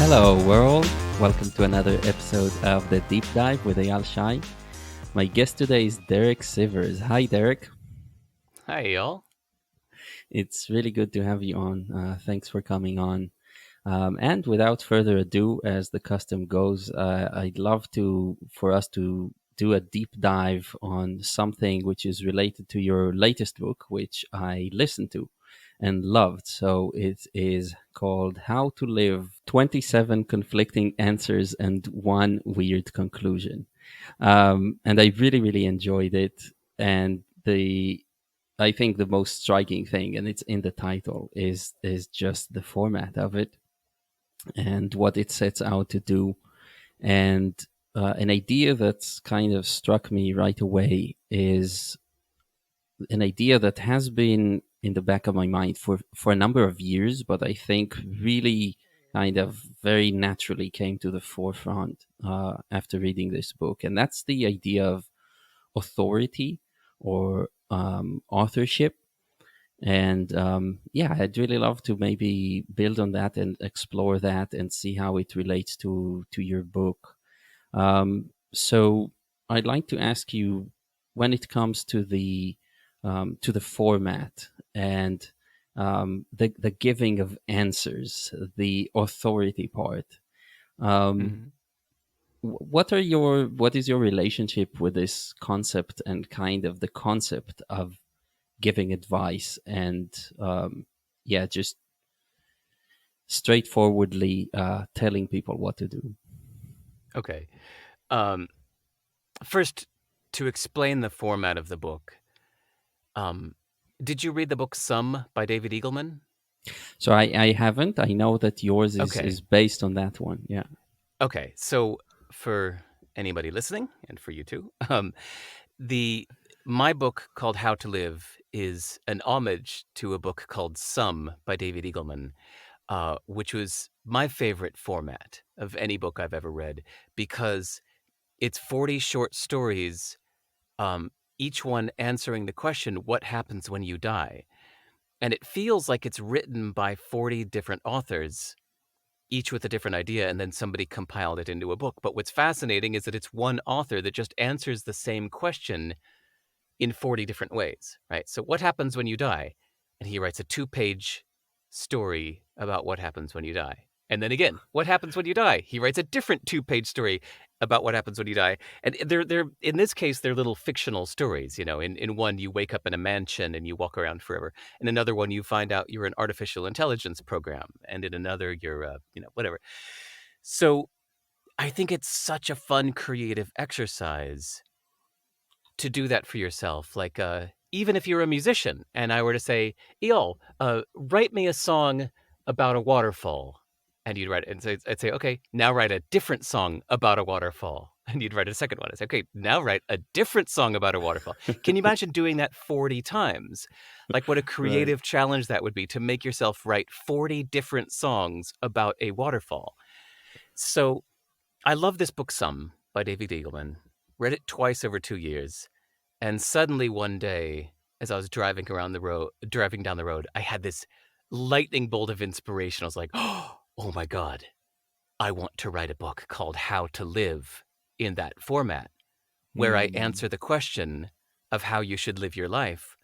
Hello, world. Welcome to another episode of the Deep Dive with Eyal Shai. My guest today is Derek Sivers. Hi, Derek. Hi, y'all. It's really good to have you on. Thanks for coming on. And without further ado, as the custom goes, I'd love for us to do a deep dive on something which is related to your latest book, which I listened to and loved. So it is called How to Live 27 Conflicting Answers and One Weird Conclusion. And I really, really enjoyed it. And I think the most striking thing, and it's in the title, is just the format of it and what it sets out to do. And an idea that's kind of struck me right away is an idea that has been in the back of my mind for a number of years, but I think really kind of very naturally came to the forefront after reading this book. And that's the idea of authority or authorship. And yeah, I'd really love to maybe build on that and explore that and see how it relates to your book. So I'd like to ask you, when it comes to the format and the giving of answers, the authority part. Um, Mhm. what is your relationship with this concept and kind of the concept of giving advice and yeah, just straightforwardly telling people what to do? Okay. Um, First, to explain the format of the book, um, did you read the book Some by David Eagleman? So I haven't. I know that yours is Okay. based on that one. Yeah. Okay. So for anybody listening, and for you too, the my book called How to Live is an homage to a book called Some by David Eagleman, which was my favorite format of any book I've ever read because it's 40 short stories, um, each one answering the question, what happens when you die? And it feels like it's written by 40 different authors, each with a different idea, and then somebody compiled it into a book. But what's fascinating is that it's one author that just answers the same question in 40 different ways, right? So, what happens when you die? And he writes a 2-page story about what happens when you die. And then again, what happens when you die? He writes a different 2-page story about what happens when you die. And they're in this case, they're little fictional stories. You know, in one, you wake up in a mansion and you walk around forever. In another one, you find out you're an artificial intelligence program. And in another, you're, whatever. So I think it's such a fun, creative exercise to do that for yourself. Like, even if you're a musician and I were to say, Eol, write me a song about a waterfall. And you'd write it, and I'd say, okay, now write a different song about a waterfall. And you'd write a second one. I'd say, okay, now write a different song about a waterfall. Can you imagine doing that 40 times? Like, what a Right. creative challenge that would be to make yourself write 40 different songs about a waterfall. So I love this book, Some, by David Eagleman. Read it twice over 2 years. And suddenly one day, as I was driving down the road, I had this lightning bolt of inspiration. I was like, oh my God, I want to write a book called How to Live in that format, where I Hmm. answer the question of how you should live your life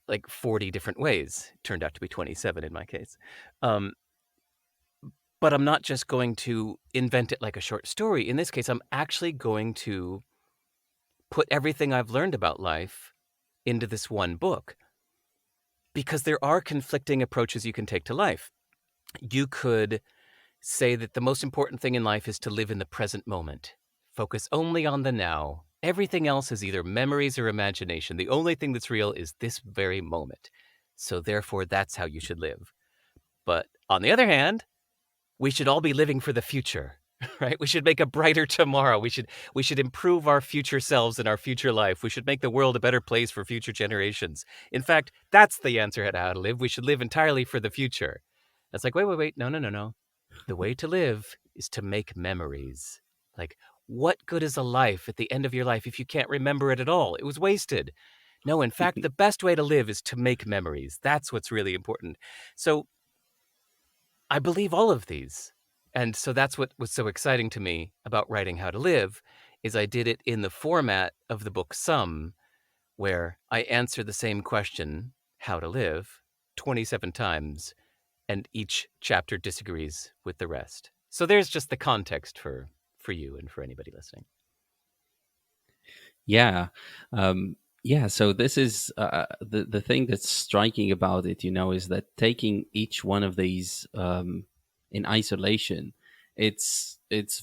like 40 different ways. It turned out to be 27 in my case. Um, but I'm not just going to invent it like a short story. In this case, I'm actually going to put everything I've learned about life into this one book, because there are conflicting approaches you can take to life. You could say that the most important thing in life is to live in the present moment, focus only on the now. Everything else is either memories or imagination. The only thing that's real is this very moment. So therefore, that's how you should live. But on the other hand, we should all be living for the future, right? We should make a brighter tomorrow. We should improve our future selves and our future life. We should make the world a better place for future generations. In fact, that's the answer to how to live. We should live entirely for the future. It's like, wait. No, no, no, no. The way to live is to make memories. Like, what good is a life at the end of your life if you can't remember it at all? It was wasted. No, in fact, the best way to live is to make memories. That's what's really important. So I believe all of these. And so that's what was so exciting to me about writing How to Live is I did it in the format of the book Some, where I answer the same question, how to live, 27 times, and each chapter disagrees with the rest. So there's just the context for you and for anybody listening. Yeah. Yeah. So this is the thing that's striking about it, is that taking each one of these in isolation, it's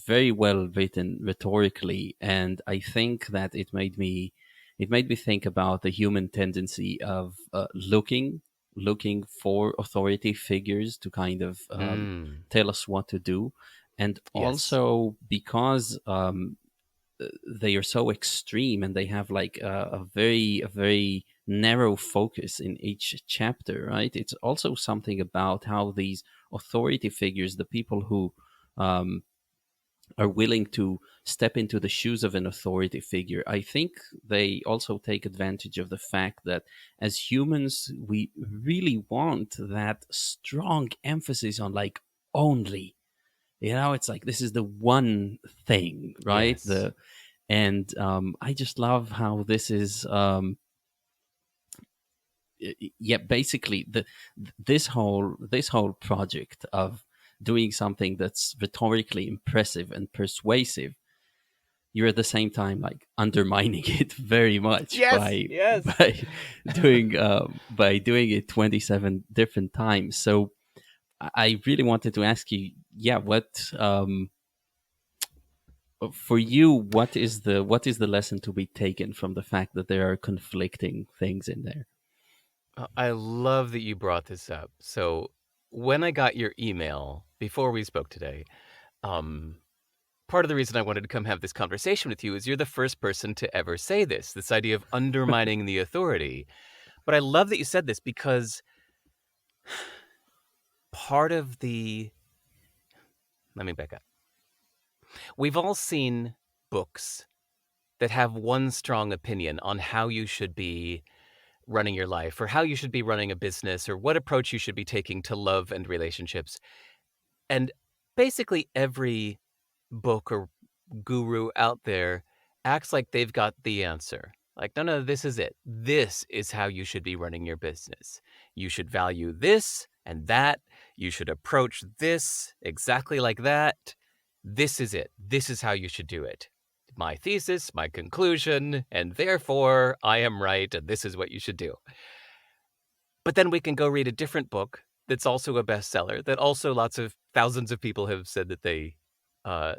very well written rhetorically, and I think that it made me think about the human tendency of looking for authority figures to kind of Mm, tell us what to do, and yes. also because they are so extreme and they have like a very narrow focus in each chapter, right? It's also something about how these authority figures, the people who um, are willing to step into the shoes of an authority figure, I think they also take advantage of the fact that as humans we really want that strong emphasis on like only, it's like this is the one thing, right? Yes. And I just love how this is. Yeah, basically, this whole project of doing something that's rhetorically impressive and persuasive, you're at the same time like undermining it very much Yes. by Yes. by doing it 27 different times. So I really wanted to ask you, yeah, what for you, what is the lesson to be taken from the fact that there are conflicting things in there? I love that you brought this up. So when I got your email before we spoke today, um, part of the reason I wanted to come have this conversation with you is you're the first person to ever say this idea of undermining the authority. But I love that you said this because part of the let me back up. We've all seen books that have one strong opinion on how you should be running your life or how you should be running a business or what approach you should be taking to love and relationships. And basically every book or guru out there acts like they've got the answer. Like, no, no, this is it. This is how you should be running your business. You should value this and that. You should approach this exactly like that. This is it. This is how you should do it. My thesis, my conclusion, and therefore I am right, and this is what you should do. But then we can go read a different book that's also a bestseller, that also lots of thousands of people have said that they uh,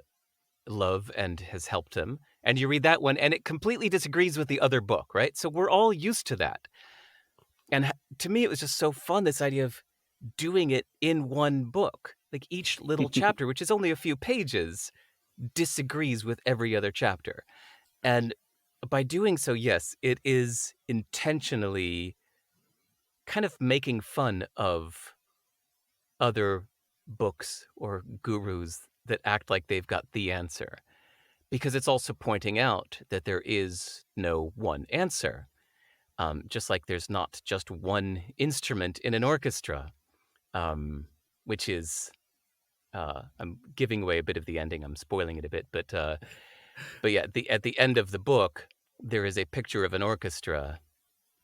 love and has helped him. And you read that one, and it completely disagrees with the other book, right? So we're all used to that. And to me, it was just so fun, this idea of doing it in one book. Like each little chapter, which is only a few pages, disagrees with every other chapter. And by doing so, yes, it is intentionally kind of making fun of other books or gurus that act like they've got the answer. Because it's also pointing out that there is no one answer, just like there's not just one instrument in an orchestra, um, which is I'm giving away a bit of the ending. I'm spoiling it a bit, but yeah, at the end of the book, there is a picture of an orchestra,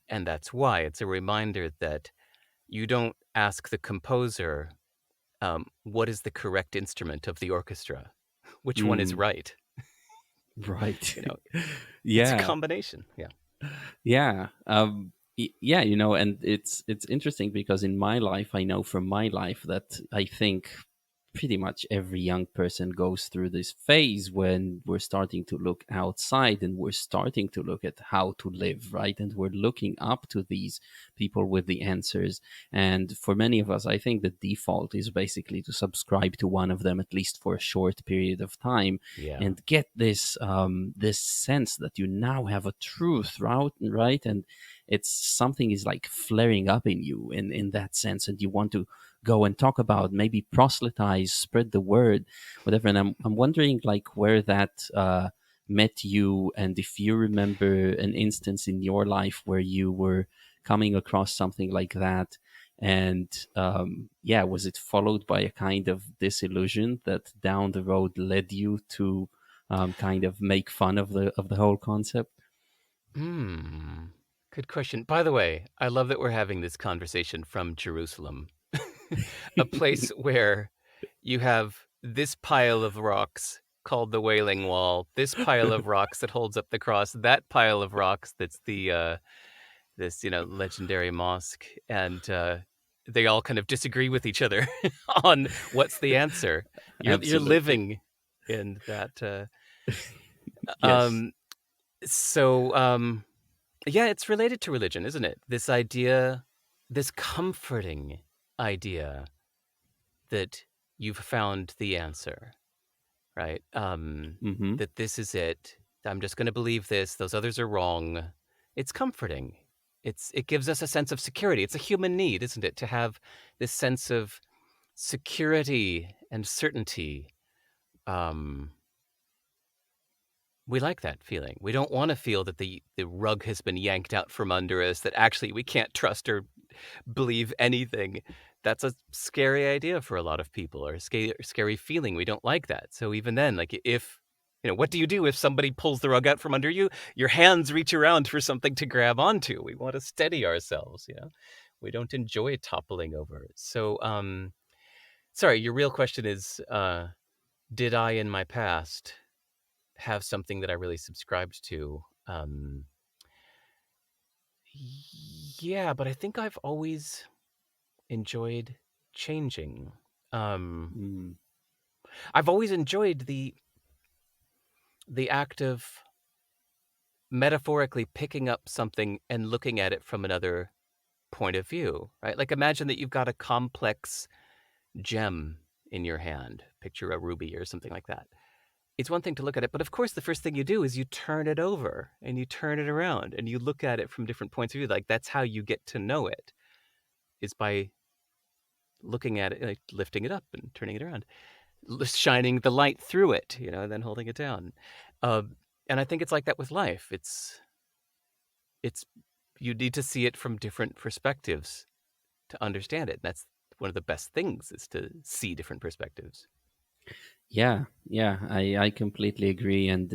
and that's why it's a reminder that you don't ask the composer what is the correct instrument of the orchestra, which one is Mm, right. right. You know, it's a Yeah. combination. Yeah. Yeah. Yeah, and it's interesting because in my life, I know from my life that I think pretty much every young person goes through this phase when we're starting to look outside and we're starting to look at how to live, right? And we're looking up to these people with the answers. And for many of us, I think the default is basically to subscribe to one of them at least for a short period of time Yeah. and get this sense that you now have a truth, right? And it's something is like flaring up in you in that sense, and you want to go and talk about, maybe proselytize, spread the word, whatever. And I'm wondering like where that met you, and if you remember an instance in your life where you were coming across something like that, And yeah, was it followed by a kind of disillusion that down the road led you to kind of make fun of the whole concept? Hmm. Good question. By the way, I love that we're having this conversation from Jerusalem, a place where you have this pile of rocks called the Wailing Wall, this pile of rocks that holds up the cross, that pile of rocks that's the this legendary mosque, and they all kind of disagree with each other on what's the answer. You're Absolutely. living in that. Yes. Um, so yeah, it's related to religion, isn't it? This idea, this comforting idea that you've found the answer, right? Hmm. That this is it. I'm just going to believe this. Those others are wrong. It's comforting. It gives us a sense of security. It's a human need, isn't it, to have this sense of security and certainty. Um, we like that feeling. We don't want to feel that the rug has been yanked out from under us, that actually we can't trust or believe anything. That's a scary idea for a lot of people, or a scary feeling. We don't like that. So even then, like if, what do you do if somebody pulls the rug out from under you? Your hands reach around for something to grab onto. We want to steady ourselves, We don't enjoy toppling over. So, sorry, your real question is, did I in my past have something that I really subscribed to? Yeah, but I think I've always enjoyed changing. Um, Mm. I've always enjoyed the act of metaphorically picking up something and looking at it from another point of view, right? Like imagine that you've got a complex gem in your hand. Picture a ruby or something like that. It's one thing to look at it, but of course the first thing you do is you turn it over and you turn it around and you look at it from different points of view. Like that's how you get to know it, is by looking at it, like lifting it up and turning it around, shining the light through it, and then holding it down. Uh, and I think it's like that with life. It's you need to see it from different perspectives to understand it. And that's one of the best things, is to see different perspectives. Yeah, yeah, I completely agree. And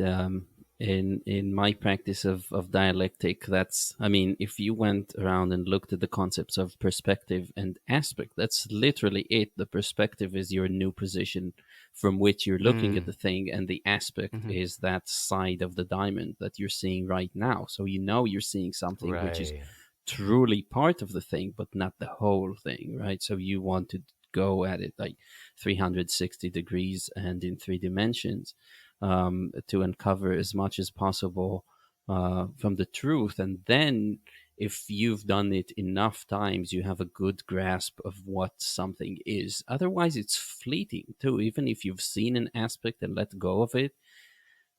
in my practice of dialectic, that's, I mean, if you went around and looked at the concepts of perspective and aspect, that's literally it. The perspective is your new position from which you're looking at Mm. the thing, and the aspect Hmm. is that side of the diamond that you're seeing right now. So you know you're seeing something which is Right. truly part of the thing, but not the whole thing, right? So you want to go at it like 360 degrees and in three dimensions, to uncover as much as possible from the truth. And then, if you've done it enough times, you have a good grasp of what something is. Otherwise, it's fleeting too. Even if you've seen an aspect and let go of it,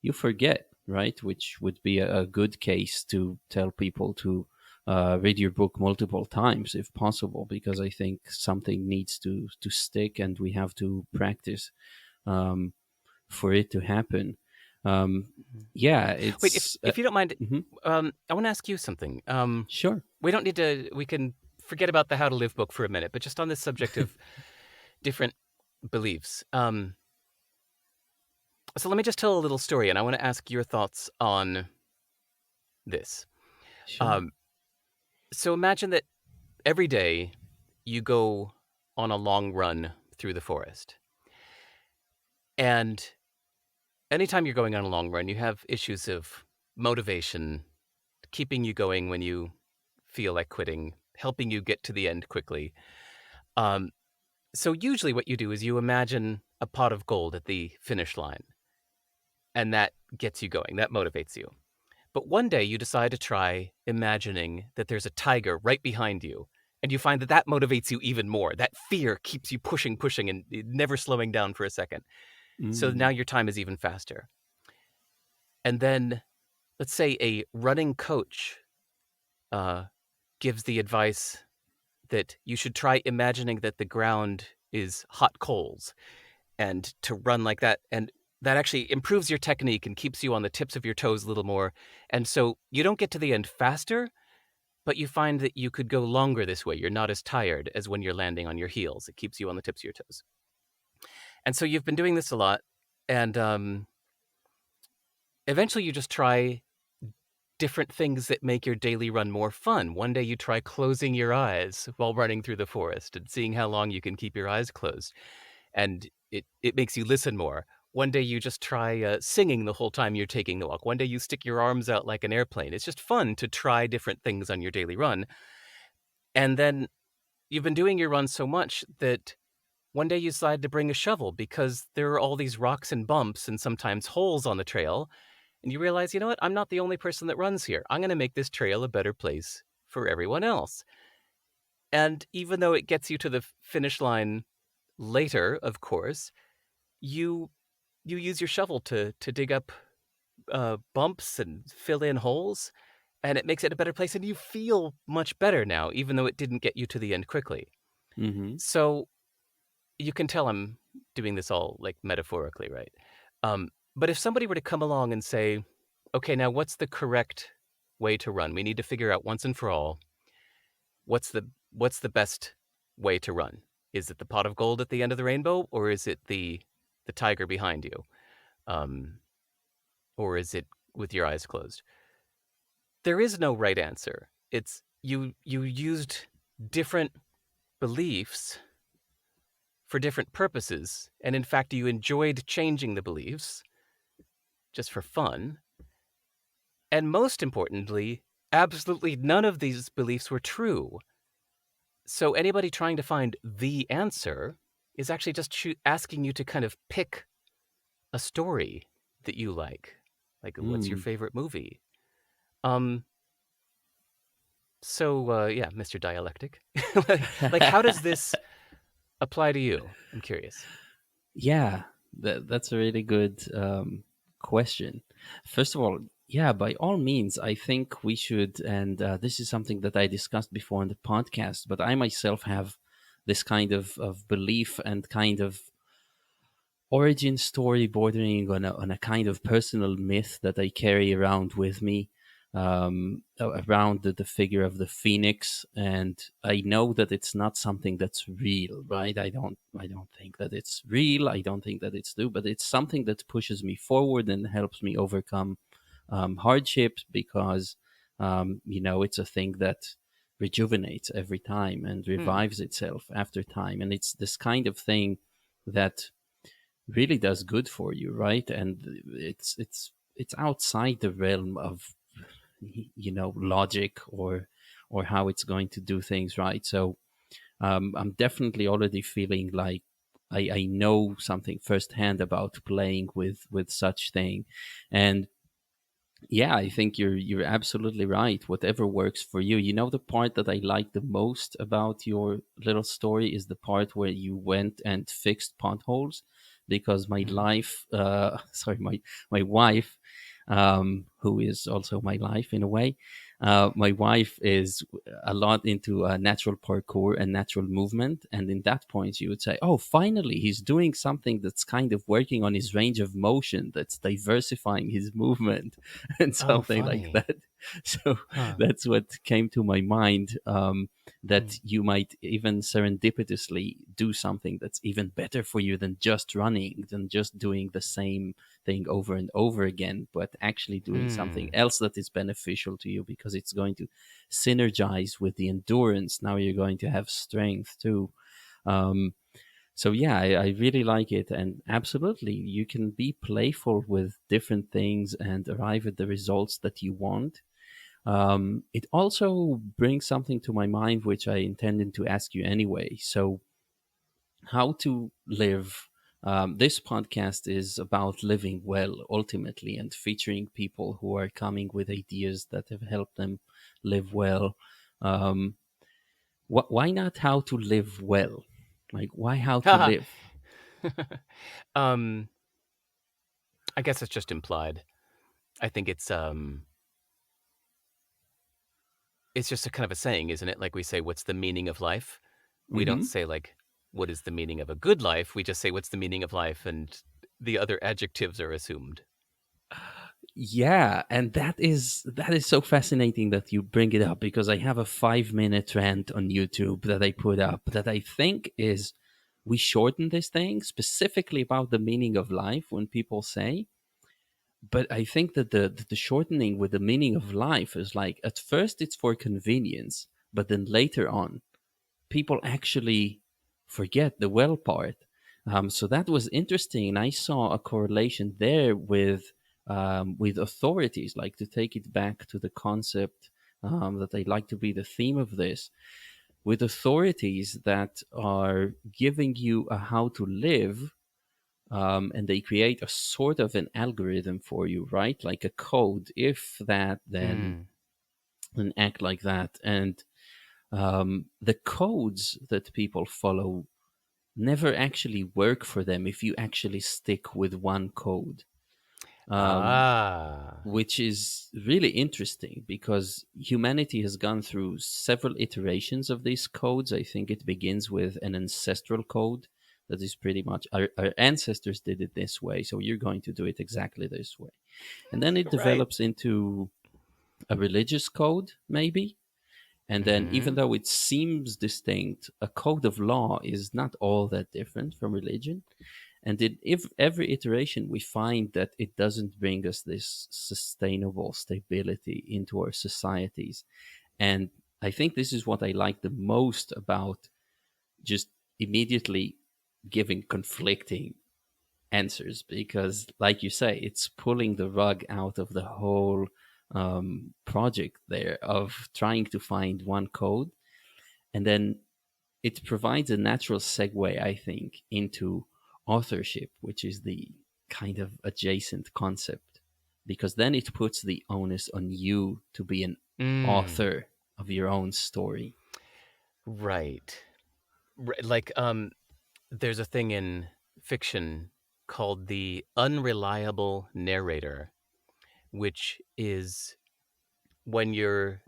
you forget, right? Which would be a good case to tell people to read your book multiple times if possible, because I think something needs to stick, and we have to practice um, for it to happen. Um, Mhm. yeah, Wait, if it's if you don't mind, mhm. I want to ask you something. Sure. We don't need to. We can forget about the How to Live book for a minute, but just on this subject of different beliefs. So let me just tell a little story, and I want to ask your thoughts on this. Sure. Um, so imagine that every day you go on a long run through the forest, and anytime you're going on a long run, you have issues of motivation, keeping you going when you feel like quitting, helping you get to the end quickly. Um, so usually what you do is you imagine a pot of gold at the finish line, and that gets you going, that motivates you. But one day you decide to try imagining that there's a tiger right behind you, and you find that that motivates you even more. That fear keeps you pushing, pushing, and never slowing down for a second. So now Mm. your time is even faster. And then, let's say a running coach uh, gives the advice that you should try imagining that the ground is hot coals, and to run like that. And that actually improves your technique and keeps you on the tips of your toes a little more. And so you don't get to the end faster, but you find that you could go longer this way. You're not as tired as when you're landing on your heels. It keeps you on the tips of your toes. And so you've been doing this a lot, and eventually you just try different things that make your daily run more fun. One day you try closing your eyes while running through the forest and seeing how long you can keep your eyes closed. And it makes you listen more. One day you just try singing the whole time you're taking the walk. One day you stick your arms out like an airplane. It's just fun to try different things on your daily run. And then you've been doing your run so much that one day you decide to bring a shovel because there are all these rocks and bumps and sometimes holes on the trail. And you realize, you know what? I'm not the only person that runs here. I'm going to make this trail a better place for everyone else. And even though it gets you to the finish line later, of course, you use your shovel to dig up bumps and fill in holes, and it makes it a better place. And you feel much better now, even though it didn't get you to the end quickly. Mm-hmm. So you can tell I'm doing this all like metaphorically, right? But if somebody were to come along and say, okay, now what's the correct way to run? We need to figure out once and for all what's the best way to run. Is it the pot of gold at the end of the rainbow, or is it the tiger behind you, um, or is it with your eyes closed? There is no right answer. It's you used different beliefs for different purposes, and in fact, you enjoyed changing the beliefs just for fun. And most importantly, absolutely none of these beliefs were true. So anybody trying to find the answer is actually just asking you to kind of pick a story that you like what's your Mm. favorite movie. Um. So yeah, Mr. Dialectic, like how does this apply to you? I'm curious. Yeah, that's a really good question. First of all, yeah, by all means, I think we should, and this is something that I discussed before in the podcast, but I myself have this kind of belief and kind of origin story bordering on a kind of personal myth that I carry around with me, around the figure of the phoenix. And I know that it's not something that's real, right? I don't think that it's real. I don't think that it's true, but it's something that pushes me forward and helps me overcome hardships because, it's a thing that rejuvenates every time and Hmm. revives itself after time. And it's this kind of thing that really does good for you, right? And it's outside the realm of logic or how it's going to do things, right? So I'm definitely already feeling like I know something firsthand about playing with such thing. And yeah, I think you're absolutely right. Whatever works for you. You know, the part that I like the most about your little story is the part where you went and fixed potholes, because my Mhm. life, sorry, my wife, who is also my life in a way, my wife is a lot into natural parkour and natural movement, and in that point, you would say, "Oh, finally, he's doing something that's kind of working on his range of motion, that's diversifying his movement." And Oh, something like funny. that. So Huh. that's what came to my mind. Hmm. That you might even serendipitously do something that's even better for you than just running, than just doing the same thing over and over again, but actually doing something Hmm. else that is beneficial to you because it's going to synergize with the endurance. Now you're going to have strength too. Um, so yeah, I really like it, and absolutely, you can be playful with different things and arrive at the results that you want. It also brings something to my mind, which I intended to ask you anyway. So, how to live. This podcast is about living well, ultimately, and featuring people who are coming with ideas that have helped them live well. Um, why not how to live well? Like, why how to Haha. live? um, I guess it's just implied. I think it's just a kind of a saying, isn't it? Like we say, what's the meaning of life? We don't Hmm. say like, what is the meaning of a good life? We just say, what's the meaning of life? And the other adjectives are assumed. Yeah, and that is so fascinating that you bring it up, because I have a 5 minute rant on YouTube that I put up that I think is, we shorten this thing specifically about the meaning of life when people say, but I think that the shortening with the meaning of life is like, at first it's for convenience, but then later on people actually forget the well part. So that was interesting, and I saw a correlation there with authorities. Like, to take it back to the concept that I'd like to be the theme of this, with authorities that are giving you a how to live. And they create a sort of an algorithm for you, right? Like a code. If that, Mm. then act like that. And the codes that people follow never actually work for them if you actually stick with one code, um, Ah. which is really interesting, because humanity has gone through several iterations of these codes. I think it begins with an ancestral code that is pretty much, our ancestors did it this way, so you're going to do it exactly this way. And then it Right. develops into a religious code, maybe. And then, even Mm-hmm. though it seems distinct, a code of law is not all that different from religion. And if every iteration we find that it doesn't bring us this sustainable stability into our societies. And I think this is what I like the most about just immediately giving conflicting answers, because, like you say, it's pulling the rug out of the whole project there of trying to find one code. And then it provides a natural segue, I think, into authorship, which is the kind of adjacent concept, because then it puts the onus on you to be an Mm. author of your own story. Right. Like, there's a thing in fiction called the unreliable narrator, which is when you're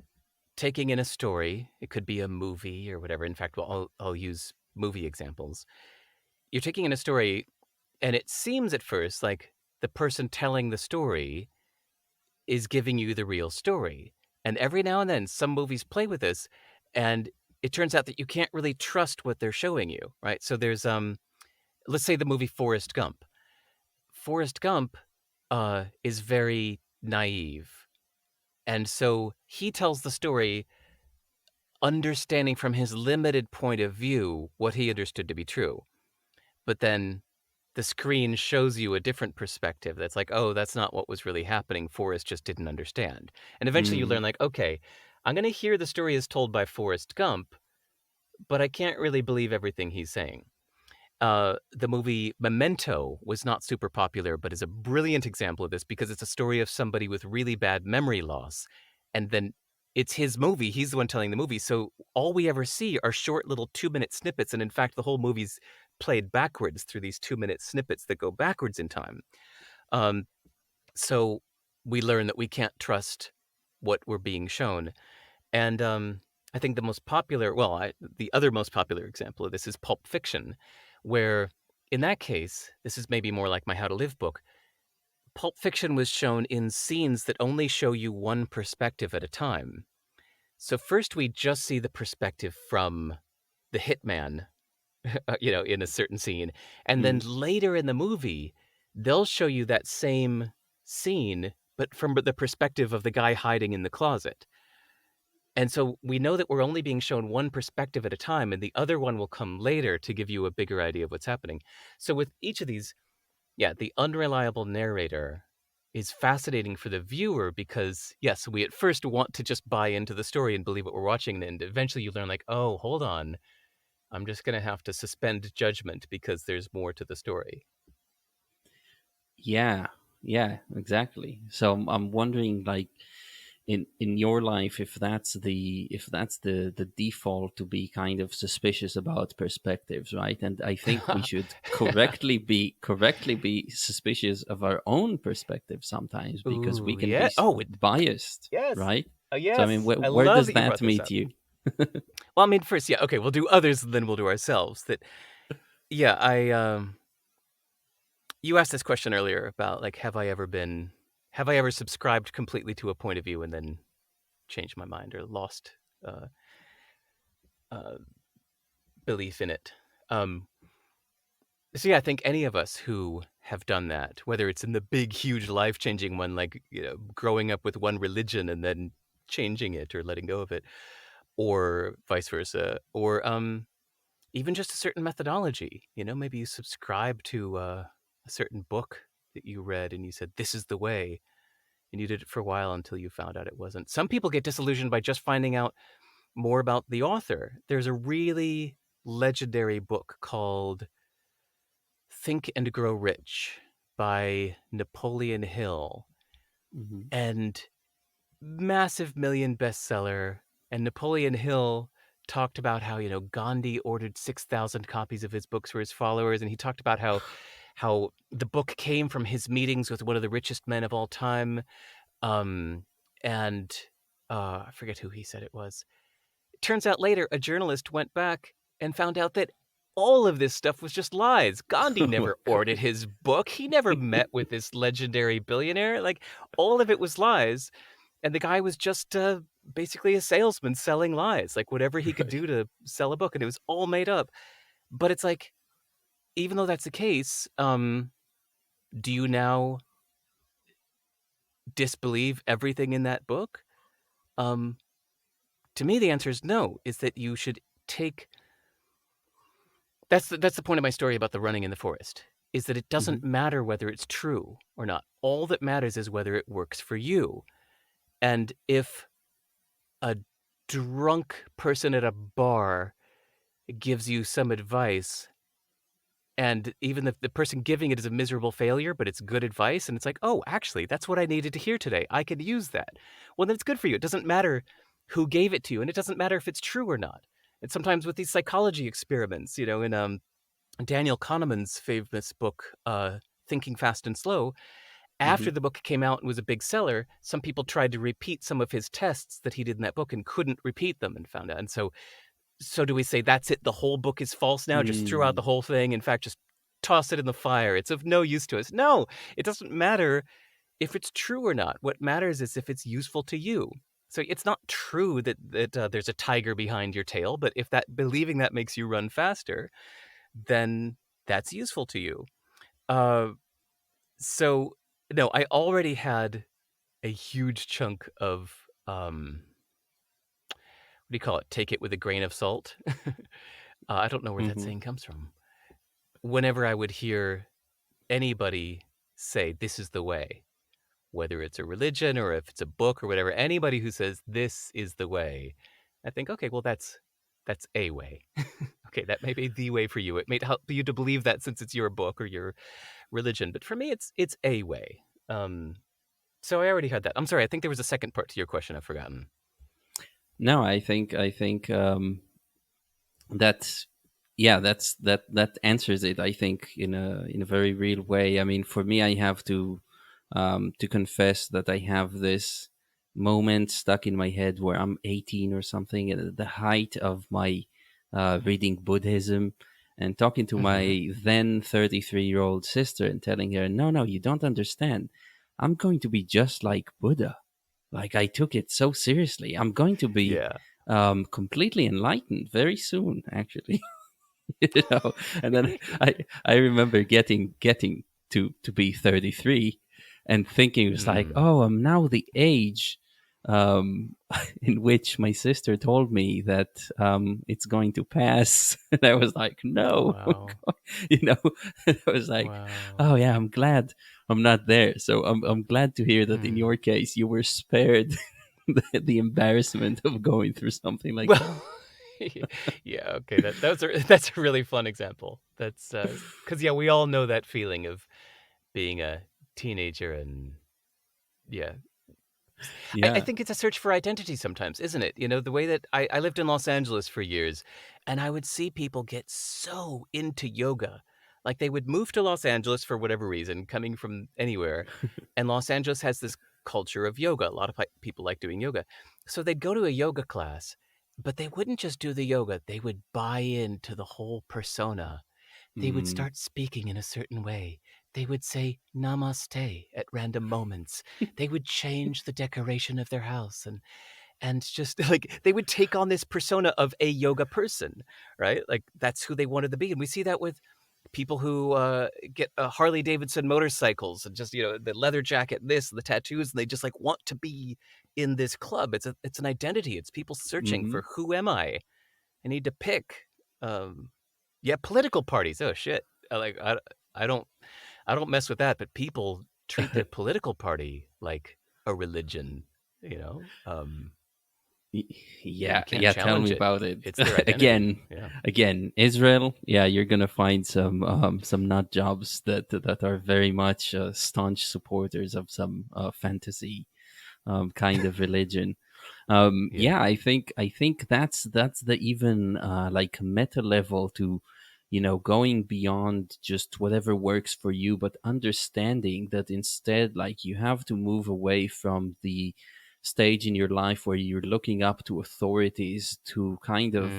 taking in a story. It could be a movie or whatever. In fact, I'll use movie examples. You're taking in a story, and it seems at first like the person telling the story is giving you the real story. And every now and then, some movies play with this, and it turns out that you can't really trust what they're showing you, right? So there's let's say the movie Forrest Gump. Forrest Gump is very naive, and so he tells the story understanding from his limited point of view what he understood to be true. But then the screen shows you a different perspective that's like, oh, that's not what was really happening. Forrest just didn't understand. And eventually you learn, Mm, like, okay, I'm going to hear the story as told by Forrest Gump, but I can't really believe everything he's saying. The movie Memento was not super popular, but is a brilliant example of this because it's a story of somebody with really bad memory loss. And then it's his movie. He's the one telling the movie. So all we ever see are short little 2 minute snippets. And in fact, the whole movie's played backwards through these 2 minute snippets that go backwards in time. Um, so we learn that we can't trust what we're being shown. And I think the most popular, well, the other most popular example of this is Pulp Fiction, where in that case, this is maybe more like my How to Live book. Pulp Fiction was shown in scenes that only show you one perspective at a time. So first we just see the perspective from the hitman, in a certain scene. And then mm, later in the movie, they'll show you that same scene, but from the perspective of the guy hiding in the closet. And so we know that we're only being shown one perspective at a time, and the other one will come later to give you a bigger idea of what's happening. So with each of these, yeah, the unreliable narrator is fascinating for the viewer because, yes, we at first want to just buy into the story and believe what we're watching, and eventually you learn, like, oh, hold on, I'm just going to have to suspend judgment because there's more to the story. yeah, yeah, exactly. So I'm wondering, like, in your life, if that's the default, to be kind of suspicious about perspectives, right? And I think we should correctly be suspicious of our own perspective sometimes, because we Ooh, can yeah. be Oh, biased, yes. right? So I mean, Yes. I where love does that you that brought this meet up. you? Well, I mean, first, yeah, okay, we'll do others, then we'll do ourselves. That, yeah, you asked this question earlier about, like, have I ever been have I ever subscribed completely to a point of view and then changed my mind or lost uh, uh, belief in it? Um, so yeah, I think any of us who have done that, whether it's in the big, huge, life-changing one, like growing up with one religion and then changing it or letting go of it, or vice versa, or even just a certain methodology. Maybe you subscribe to a certain book that you read and you said, this is the way. And you did it for a while until you found out it wasn't. Some people get disillusioned by just finding out more about the author. There's a really legendary book called Think and Grow Rich by Napoleon Hill, Hmm. and massive million bestseller. And Napoleon Hill talked about how, Gandhi ordered 6,000 copies of his books for his followers. And he talked about how the book came from his meetings with one of the richest men of all time. Um, and I forget who he said it was. It turns out later, a journalist went back and found out that all of this stuff was just lies. Gandhi Oh my never ordered god. his book. He never met with this legendary billionaire. Like, all of it was lies. And the guy was just basically a salesman selling lies, like whatever he could Right. do to sell a book. And it was all made up. But it's like, even though that's the case, do you now disbelieve everything in that book? Um, to me, the answer is no, is that you should take. That's the point of my story about the running in the forest, is that it doesn't Hmm. matter whether it's true or not. All that matters is whether it works for you. And if a drunk person at a bar gives you some advice, and even if the person giving it is a miserable failure, but it's good advice, and it's like, oh, actually, that's what I needed to hear today. I could use that. Well, then it's good for you. It doesn't matter who gave it to you, and it doesn't matter if it's true or not. And sometimes with these psychology experiments, in Daniel Kahneman's famous book, Thinking Fast and Slow, Hmm. after the book came out and was a big seller, some people tried to repeat some of his tests that he did in that book and couldn't repeat them and found out. And so do we say that's it? The whole book is false now? Just throw out the Mm. whole thing. In fact, just toss it in the fire. It's of no use to us. No, it doesn't matter if it's true or not. What matters is if it's useful to you. So it's not true that there's a tiger behind your tail, but if that believing that makes you run faster, then that's useful to you. Uh, so no, I already had a huge chunk of what do you call it? Take it with a grain of salt. I don't know where that Hmm. saying comes from. Whenever I would hear anybody say, this is the way, whether it's a religion or if it's a book or whatever, anybody who says this is the way, I think, okay, well, that's a way. Okay, that may be the way for you. It may help you to believe that since it's your book or your religion, but for me, it's a way. Um, so I already had that. I'm sorry. I think there was a second part to your question. I've forgotten. No, I think that's yeah, that answers it. I think in a very real way. I mean, for me, I have to confess that I have this moment stuck in my head where I'm 18 or something, at the height of my reading Buddhism, and talking to Mm-hmm. my then 33-year-old sister and telling her, no, no, you don't understand. I'm going to be just like Buddha. Like, I took it so seriously. I'm going to be Yeah. completely enlightened very soon, actually. you know. And then I remember getting to be 33 and thinking, it was like, Mm. oh, I'm now the age um, in which my sister told me that it's going to pass. And I was like, no, Wow. you know. I was like, Wow. oh yeah, I'm glad I'm not there. So I'm glad to hear that in Hmm. your case you were spared the embarrassment of going through something like Well, that. yeah, okay, that's a really fun example. That's because yeah, we all know that feeling of being a teenager, and yeah, I Yeah. think it's a search for identity sometimes, isn't it? The way that I lived in Los Angeles for years, and I would see people get so into yoga. Like they would move to Los Angeles for whatever reason, coming from anywhere. And Los Angeles has this culture of yoga. A lot of people like doing yoga. So they'd go to a yoga class, but they wouldn't just do the yoga, they would buy into the whole persona. They would Mm. start speaking in a certain way. They would say namaste at random moments. They would change the decoration of their house and just like they would take on this persona of a yoga person, right? Like that's who they wanted to be. And we see that with people who get Harley Davidson motorcycles and just, the leather jacket, this, the tattoos, and they just like want to be in this club. It's an identity. It's people searching Hmm. for who am I? I need to pick. Um, yeah, political parties. Oh shit. I don't I don't mess with that, but people treat their political party like a religion, you know? Y- And you Yeah, can't yeah. Tell me challenge it. about it. It's their identity. Again, Yeah. Israel. Yeah, you're gonna find some nut jobs that are very much staunch supporters of some fantasy kind of religion. Yeah. Yeah, I think that's the even like meta level to, going beyond just whatever works for you, but understanding that instead, like, you have to move away from the stage in your life where you're looking up to authorities to kind of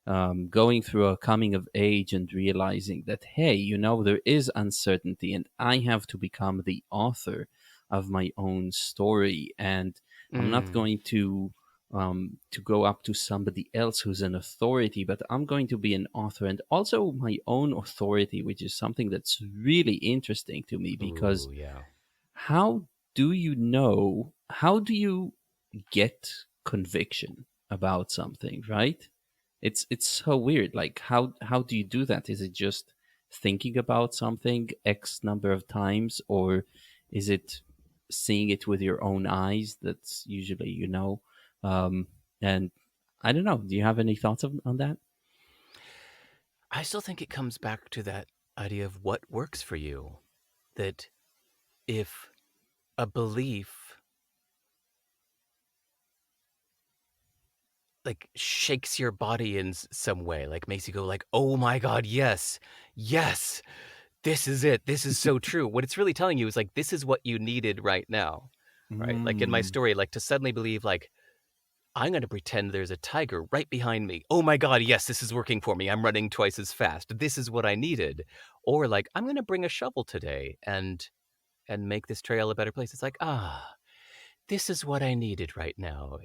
Mm. going through a coming of age and realizing that, hey, there is uncertainty and I have to become the author of my own story. And I'm not Mm. going to go up to somebody else who's an authority, but I'm going to be an author and also my own authority, which is something that's really interesting to me because Ooh, yeah. how how do you get conviction about something, right? It's so weird. Like, how do you do that? Is it just thinking about something X number of times, or is it seeing it with your own eyes? That's usually, um, and I don't know. Do you have any thoughts on that? I still think it comes back to that idea of what works for you. That if a belief like shakes your body in some way, like makes you go like, "Oh my god, yes. Yes. This is it. This is so true." What it's really telling you is like this is what you needed right now. Right? Like in my Mm. story, like to suddenly believe like I'm going to pretend there's a tiger right behind me. Oh my god, yes, this is working for me. I'm running twice as fast. This is what I needed. Or like I'm going to bring a shovel today and make this trail a better place. It's like, this is what I needed right now,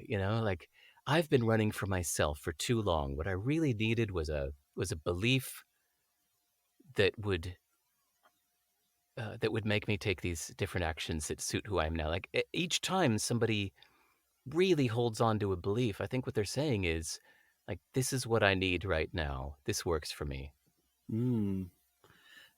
Like I've been running for myself for too long. What I really needed was a belief that would make me take these different actions that suit who I am now. Like each time somebody really holds on to a belief, I think what they're saying is like, this is what I need right now. This works for me. Mm.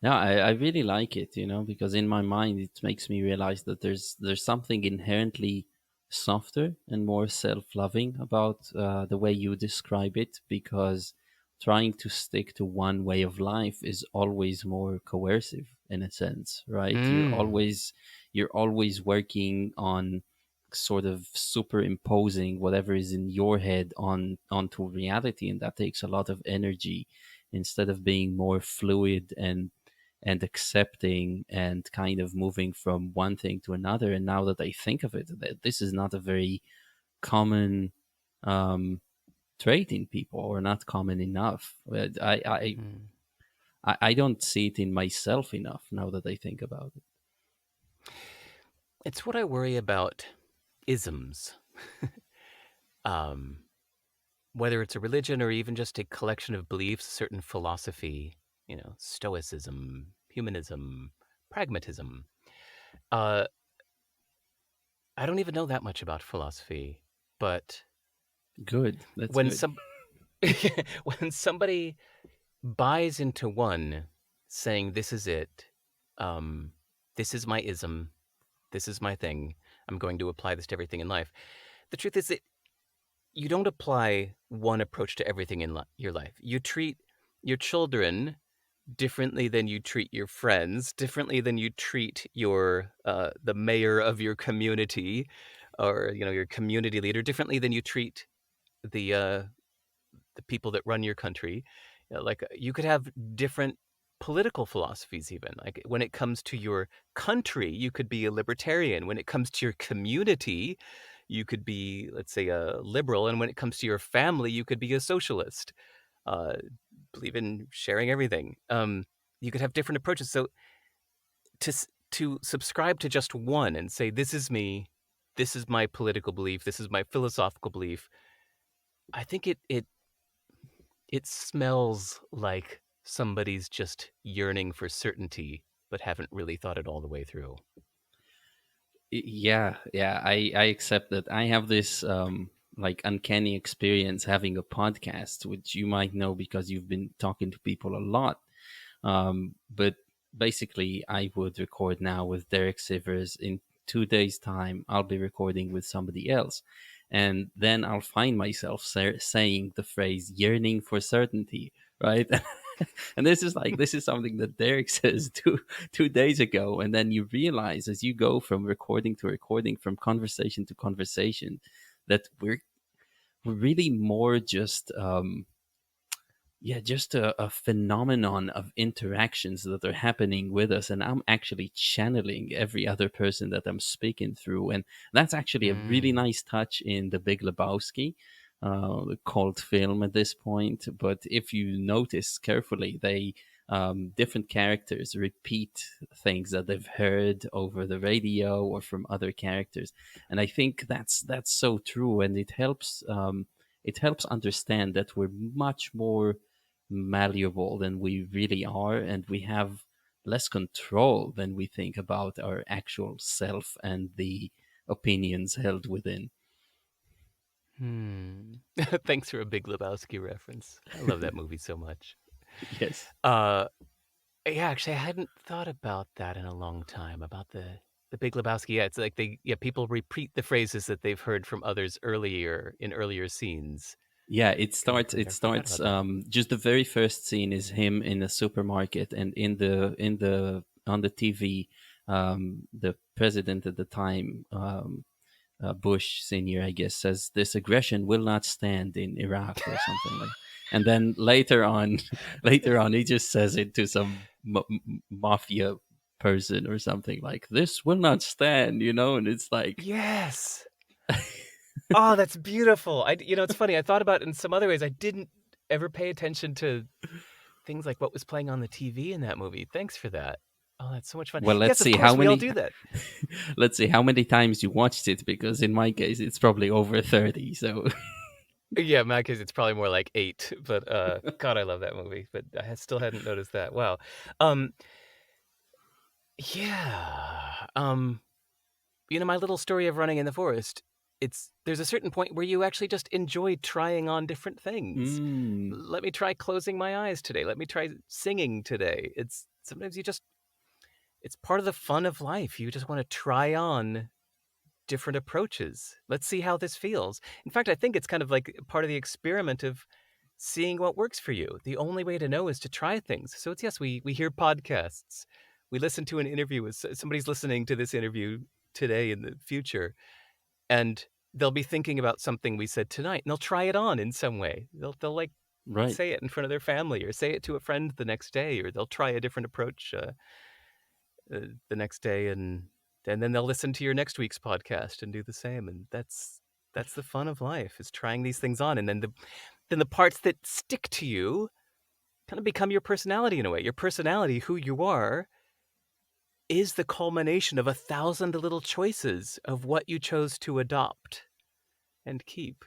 Yeah, I really like it, because in my mind it makes me realize that there's something inherently softer and more self-loving about the way you describe it, because trying to stick to one way of life is always more coercive in a sense, right? Mm. You're always working on sort of superimposing whatever is in your head onto reality, and that takes a lot of energy instead of being more fluid and accepting and kind of moving from one thing to another. And now that I think of it, that this is not a very common um, trait in people, or not common enough. Mm. I don't see it in myself enough now that I think about it. It's what I worry about isms. um, Whether it's a religion or even just a collection of beliefs, certain philosophy, stoicism, humanism, pragmatism. Uh, I don't even know that much about philosophy, but Good, that's when good. some when somebody buys into one, saying this is it, um, this is my ism, this is my thing, I'm going to apply this to everything in life. The truth is that you don't apply one approach to everything in your life. You treat your children differently than you treat your friends, differently than you treat your the mayor of your community, or your community leader, differently than you treat the uh, the people that run your country. Like you could have different political philosophies even. Like when it comes to your country, you could be a libertarian. When it comes to your community, you could be, let's say, a liberal. And when it comes to your family, you could be a socialist. Uh, Believe in sharing everything. You could have different approaches. So to subscribe to just one and say, this is me, this is my political belief, this is my philosophical belief. I think it smells like somebody's just yearning for certainty, but haven't really thought it all the way through. Yeah, yeah, I accept that. I have this like uncanny experience having a podcast, which you might know because you've been talking to people a lot. But basically, I would record now with Derek Sivers. In 2 days' time, I'll be recording with somebody else. And then I'll find myself saying the phrase yearning for certainty, right? And this is something that Derek says 2 days ago. And then you realize as you go from recording to recording, from conversation to conversation, that we're really more just yeah, just a phenomenon of interactions that are happening with us. And I'm actually channeling every other person that I'm speaking through. And that's actually a really Mm. nice touch in The Big Lebowski, the cult film at this point. But if you notice carefully, they different characters repeat things that they've heard over the radio or from other characters, and I think that's so true, and it helps understand that we're much more malleable than we really are, and we have less control than we think about our actual self and the opinions held within. Hmm. Thanks for a Big Lebowski reference. I love that movie so much. Yes. Uh, yeah, actually, I hadn't thought about that in a long time, about the Big Lebowski. Yeah, it's like people repeat the phrases that they've heard from others earlier in earlier scenes. Yeah, it Good, starts. I It never forgot starts. about that. Just the very first scene is him in a supermarket, and in the on the TV, the president at the time, Bush Senior, I guess, says this aggression will not stand in Iraq or something like. And then later on, later on, he just says it to some mafia person or something like, "This will not stand," and it's like, Yes. Oh, that's beautiful. It's funny. I thought about it in some other ways. I didn't ever pay attention to things like what was playing on the TV in that movie. Thanks for that. Oh, that's so much fun. well, let's Yes, of see how course, we all many. do that. Let's see how many times you watched it, because in my case, it's probably over 30. So, Yeah, in my case, it's probably more like 8, but, God, I love that movie, but I still hadn't noticed that. Wow. Um, yeah, my little story of running in the forest, there's a certain point where you actually just enjoy trying on different things. mm, Let me try closing my eyes today. Let me try singing today. It's sometimes it's part of the fun of life. You just wanna try on different approaches. Let's see how this feels. In fact, I think it's kind of like part of the experiment of seeing what works for you. The only way to know is to try things. So it's yes, we hear podcasts. We listen to an interview with somebody's listening to this interview today in the future, and they'll be thinking about something we said tonight, and they'll try it on in some way. They'll like right. say it in front of their family, or say it to a friend the next day, or they'll try a different approach the next day, and then they'll listen to your next week's podcast and do the same. And that's the fun of life, is trying these things on, and then the parts that stick to you kind of become your personality in a way. Your personality, who you are, is the culmination of 1,000 little choices of what you chose to adopt and keep.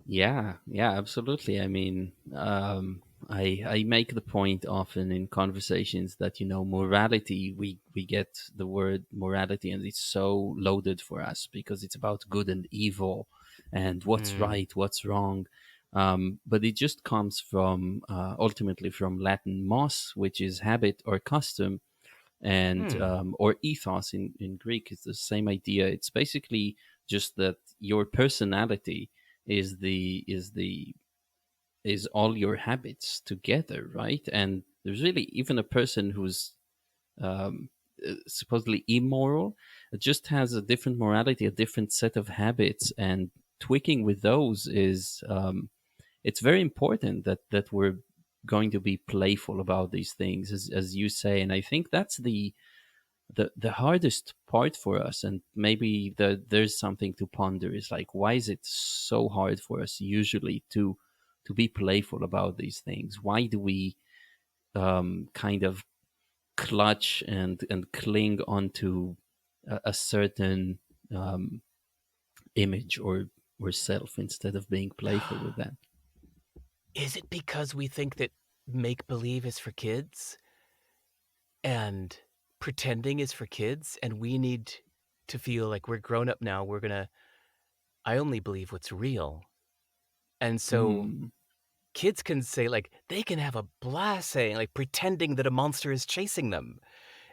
Yeah, yeah, absolutely. I mean, I make the point often in conversations that morality. We get the word morality, and it's so loaded for us because it's about good and evil, and what's Hmm. right, what's wrong. But it just comes from ultimately from Latin mos, which is habit or custom, and Hmm. or ethos in Greek is the same idea. It's basically just that your personality is all your habits together, right? And there's really even a person who's um, supposedly immoral, it just has a different morality, a different set of habits, and tweaking with those is it's very important that we're going to be playful about these things, as you say. And I think that's the hardest part for us, and maybe there's something to ponder, is like, why is it so hard for us usually to be playful about these things? Why do we kind of clutch and cling onto a certain um, image or self instead of being playful with that. Is it because we think that make believe is for kids and pretending is for kids, and we need to feel like we're grown up now? I only believe what's real. And so Mm, kids can say, like, they can have a blast saying, like, pretending that a monster is chasing them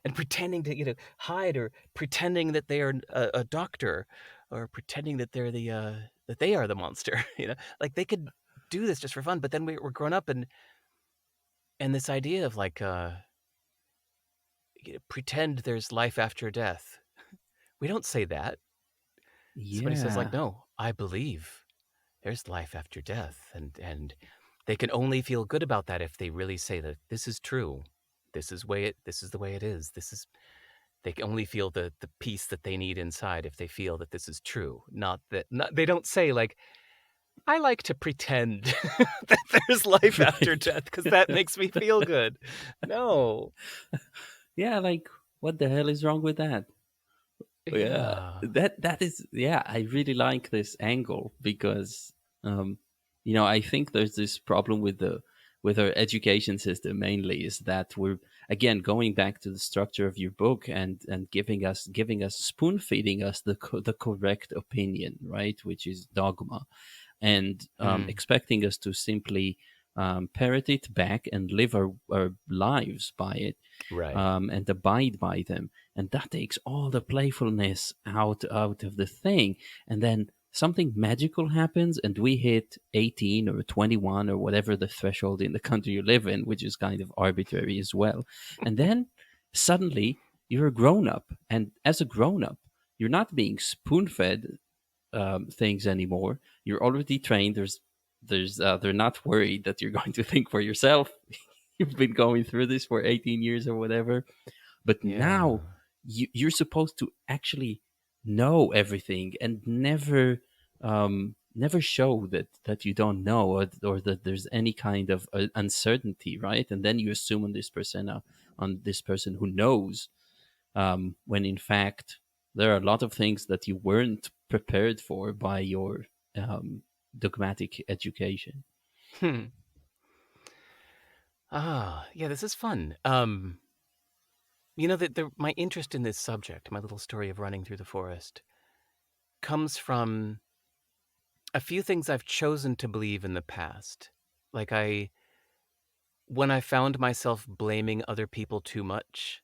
and pretending to, hide, or pretending that they are a doctor, or pretending that that they are the monster. Like they could do this just for fun. But then we're grown up, and this idea of like, pretend there's life after death. We don't say that. Somebody says like, yeah, no, I believe there's life after death, and they can only feel good about that if they really say that this is true. This is the way it is. They can only feel the peace that they need inside if they feel that this is true. Not they don't say like, I like to pretend that there's life after right. death because that makes me feel good. No. Yeah, like what the hell is wrong with that? Yeah, Yeah. that is, yeah, I really like this angle because um I think there's this problem with the with our education system mainly is that we're again going back to the structure of your book and giving us spoon feeding us the correct opinion, right, which is dogma, and Mm, expecting us to simply parrot it back and live our lives by it, right. and abide by them. And that takes all the playfulness out of the thing. And then something magical happens, and we hit 18 or 21 or whatever the threshold in the country you live in, which is kind of arbitrary as well. And then suddenly you're a grown up, and as a grown up, you're not being spoon fed things anymore. You're already trained. They're not worried that you're going to think for yourself. You've been going through this for 18 years or whatever, but now Yeah. you're supposed to actually know everything and never show that you don't know, or that there's any kind of uncertainty, right? And then you assume on this person who knows, when in fact there are a lot of things that you weren't prepared for by your dogmatic education. Hmm. Yeah, this is fun. That my interest in this subject, my little story of running through the forest, comes from a few things I've chosen to believe in the past. Like when I found myself blaming other people too much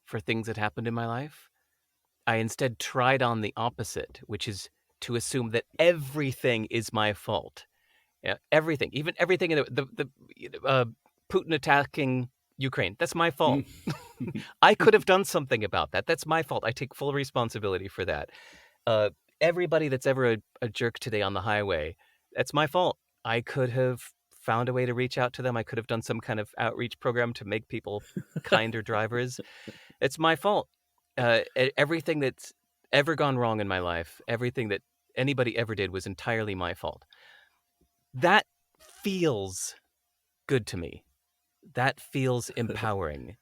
for things that happened in my life, I instead tried on the opposite, which is to assume that everything is my fault. Yeah, everything, even everything in Putin attacking Ukraine. That's my fault. Mm. I could have done something about that. That's my fault. I take full responsibility for that. Uh, Everybody that's ever a jerk today on the highway, that's my fault. I could have found a way to reach out to them. I could have done some kind of outreach program to make people kinder drivers. It's my fault. Everything that's ever gone wrong in my life, everything that anybody ever did was entirely my fault. That feels good to me. That feels empowering.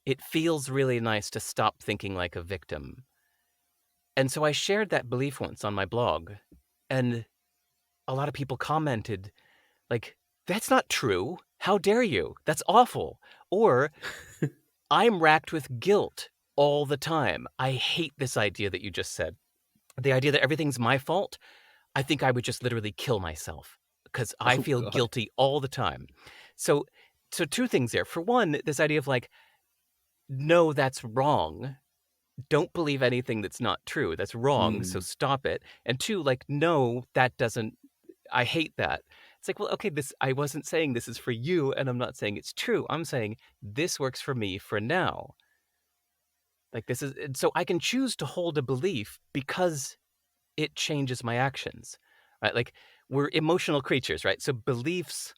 It feels really nice to stop thinking like a victim. And so I shared that belief once on my blog, and a lot of people commented like, "That's not true. How dare you? That's awful." Or, "I'm racked with guilt all the time. I hate this idea that you just said. The idea that everything's my fault. I think I would just literally kill myself because I Oh feel God. guilty all the time." So so two things there. For one, this idea of like, no, that's wrong. Don't believe anything that's not true. That's wrong. So Mm. stop it. And two, like, no, that doesn't, I hate that. It's like, well, okay, I wasn't saying this is for you, and I'm not saying it's true. I'm saying this works for me for now. Like, this is, and so I can choose to hold a belief because it changes my actions, right? Like, we're emotional creatures, right? So beliefs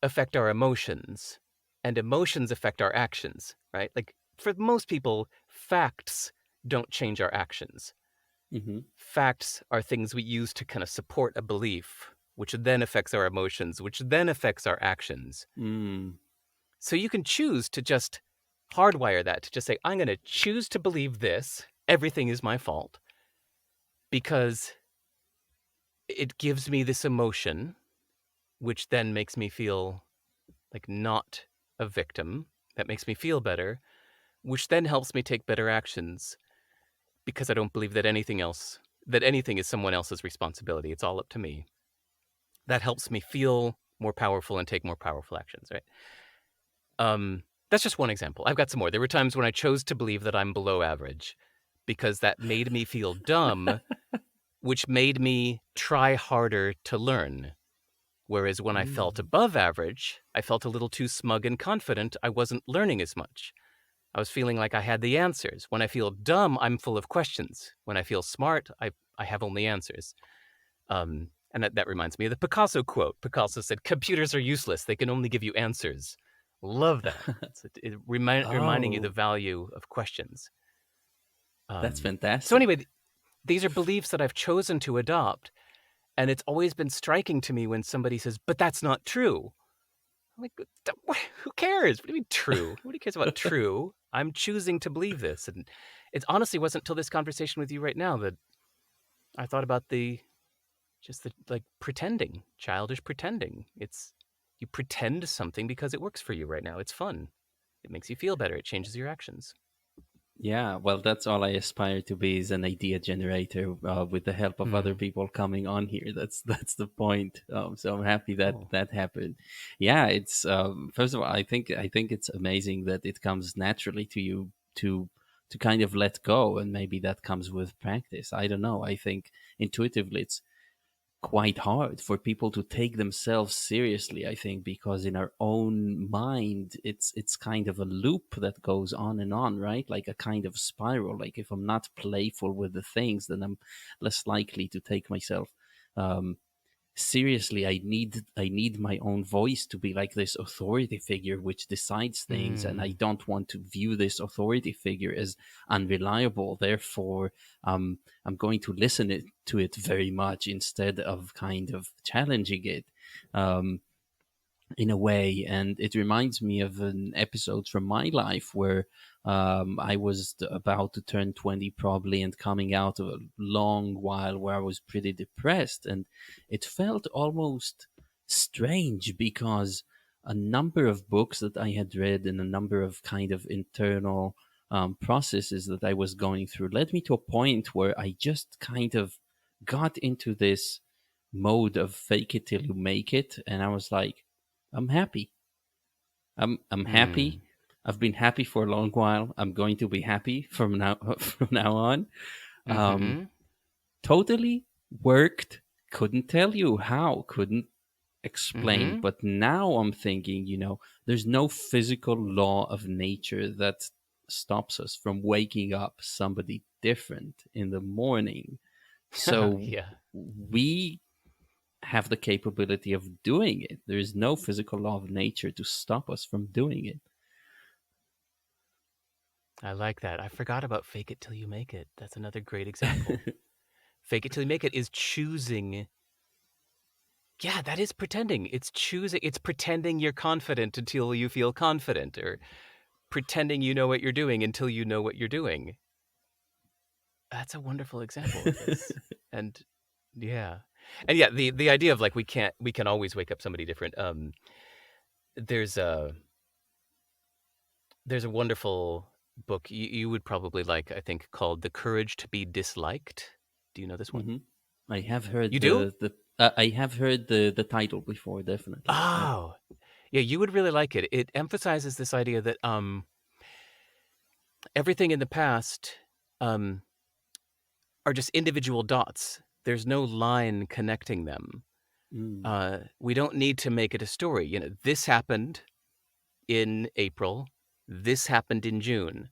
affect our emotions, and emotions affect our actions, right? Like, for most people, facts don't change our actions. Hmm. Facts are things we use to kind of support a belief, which then affects our emotions, which then affects our actions. Mm. So you can choose to just hardwire that, to just say, I'm going to choose to believe this. Everything is my fault because it gives me this emotion, which then makes me feel like not a victim. That makes me feel better, which then helps me take better actions because I don't believe that anything is someone else's responsibility. It's all up to me. That helps me feel more powerful and take more powerful actions, right? That's just one example. I've got some more. There were times when I chose to believe that I'm below average because that made me feel dumb, which made me try harder to learn. Whereas when I felt Mm. above average, I felt a little too smug and confident. I wasn't learning as much. I was feeling like I had the answers. When I feel dumb, I'm full of questions. When I feel smart, I have only answers. And that reminds me of the Picasso quote. Picasso said, computers are useless. They can only give you answers. Love that. Reminding you the Oh, value of questions. that's So fantastic. anyway, these are beliefs that I've chosen to adopt. And it's always been striking to me when somebody says, but that's not true. I'm like, who cares? What do you mean true? Nobody cares about true. I'm choosing to believe this. And it honestly wasn't until this conversation with you right now that I thought about the like pretending, childish pretending. It's you pretend something because it works for you right now. It's fun. It makes you feel better. It changes your actions. Yeah, well, that's all I aspire to be is an idea generator with the help of other Mm, people coming on here. That's the point. So I'm happy that cool. that happened. Yeah, it's first of all, I think it's amazing that it comes naturally to you to kind of let go, and maybe that comes with practice. I don't know. I think intuitively it's quite hard for people to take themselves seriously, I think, because in our own mind it's kind of a loop that goes on, right? Like a kind of spiral. Like if I'm not playful with the things, then I'm less likely to take myself um seriously. I need my own voice to be like this authority figure which decides things, and I Mm, don't want to view this authority figure as unreliable. Therefore, I'm going to to it very much instead of kind of challenging it. um, in a way. And it reminds me of an episode from my life where I was about to turn 20 probably, and coming out of a long while where I was pretty depressed. And it felt almost strange because a number of books that I had read and a number of kind of internal processes that I was going through led me to a point where I just kind of got into this mode of fake it till you make it. And I was like, I'm happy. I'm happy. mm, I've been happy for a long while. I'm going to be happy from now from now on. Um, mm-hmm, totally worked. Couldn't tell you how. Couldn't explain. mm-hmm. But now I'm thinking, there's no physical law of nature that stops us from waking up somebody different in the morning. So Yeah, we have the capability of doing it. There is no physical law of nature to stop us from doing it. I like that. I forgot about fake it till you make it. That's another great example. Fake it till you make it is choosing. Yeah, that is pretending. It's choosing. It's pretending you're confident until you feel confident, or pretending you know what you're doing until you know what you're doing. That's a wonderful example of this. And yeah. And yeah, the idea of like we can always wake up somebody different. There's a there's a wonderful book you would probably like, I think, called The Courage to be Disliked. Do you know this one? Hmm. I have heard You do? the title before, definitely. Yep. Oh. Yeah, you would really like it. It emphasizes this idea that everything in the past um are just individual dots. There's no line connecting them. Mm. We don't need to make it a story. This happened in April. This happened in June.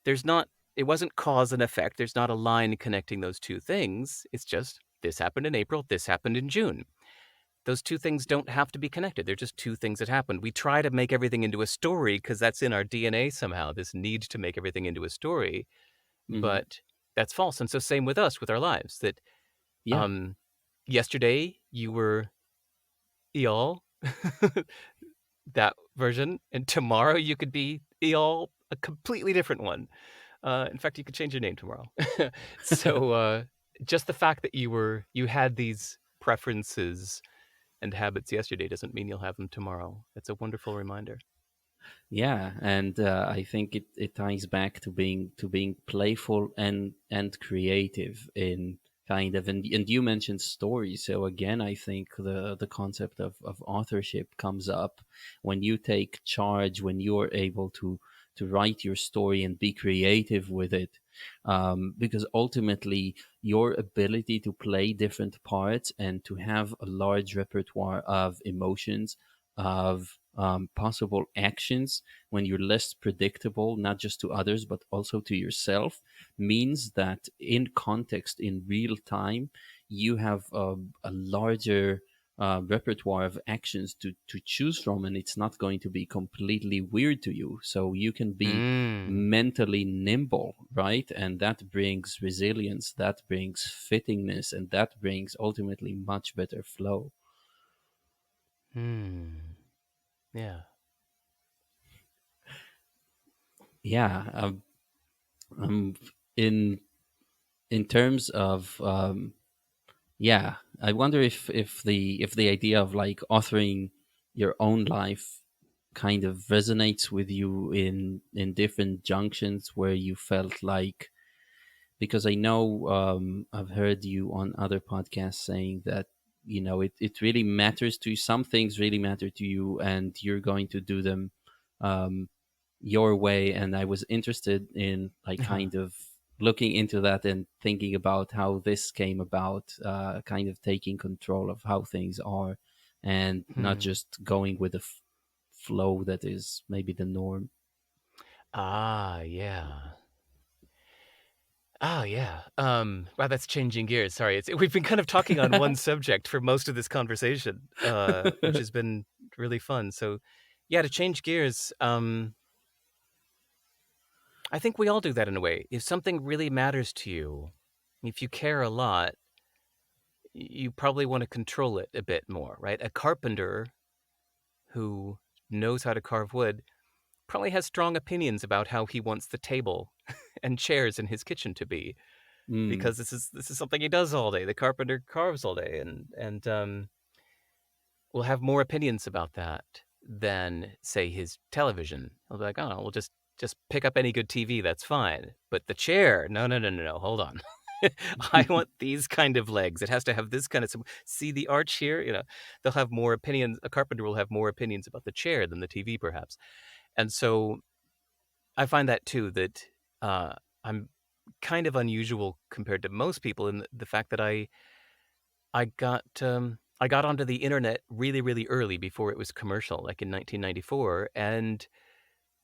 There's not, it wasn't cause and effect. There's not a line connecting those two things. It's just this happened in April. This happened in June. Those two things don't have to be connected. They're just two things that happened. We try to make everything into a story because that's in our DNA somehow, this need to make everything into a story. Hmm. But that's false. And so same with us, with our lives, that Yeah. um, yesterday you were ill. that version, and tomorrow you could be all a completely different one. In fact, you could change your name tomorrow. So just the fact that you had these preferences and habits yesterday doesn't mean you'll have them tomorrow. It's a wonderful reminder. Yeah, and I think it ties back to being playful and creative in kind of, and you mentioned stories. So again, I think the concept of authorship comes up when you take charge, when you are able to write your story and be creative with it, because ultimately your ability to play different parts and to have a large repertoire of emotions, of possible actions, when you're less predictable, not just to others, but also to yourself, means that in context, in real time, you have a larger repertoire of actions to choose from, and it's not going to be completely weird to you. So you can be Mm. mentally nimble, right? And that brings resilience, that brings fittingness, and that brings ultimately much better flow. Hmm. Yeah. Yeah. Um, in in terms of yeah, I wonder if the idea of like authoring your own life kind of resonates with you in different junctions where you felt like, because I know I've heard you on other podcasts saying that it really matters to you. Some things really matter to you, and you're going to do them um, your way. And I was interested in like Uh-huh. kind of looking into that and thinking about how this came about, kind of taking control of how things are, and not Hmm. just going with the flow that is maybe the norm. Ah, yeah. Oh, yeah. Wow, that's changing gears. Sorry, we've been kind of talking on one subject for most of this conversation, which has been really fun. So, yeah, to change gears, I think we all do that in a way. If something really matters to you, if you care a lot, you probably want to control it a bit more, right? A carpenter who knows how to carve wood probably has strong opinions about how he wants the table and chairs in his kitchen to be, Mm, because this is something he does all day. The carpenter carves all day, and will have more opinions about that than, say, his television. He'll be like, "Oh, we'll just pick up any good TV. That's fine." But the chair, no, no, no, no, no. Hold on. I want these kind of legs. It has to have this kind of. See the arch here. They'll have more opinions. A carpenter will have more opinions about the chair than the TV, perhaps. And so I find that too. That I'm kind of unusual compared to most people in the fact that I got onto the internet really, really early before it was commercial, like in 1994, and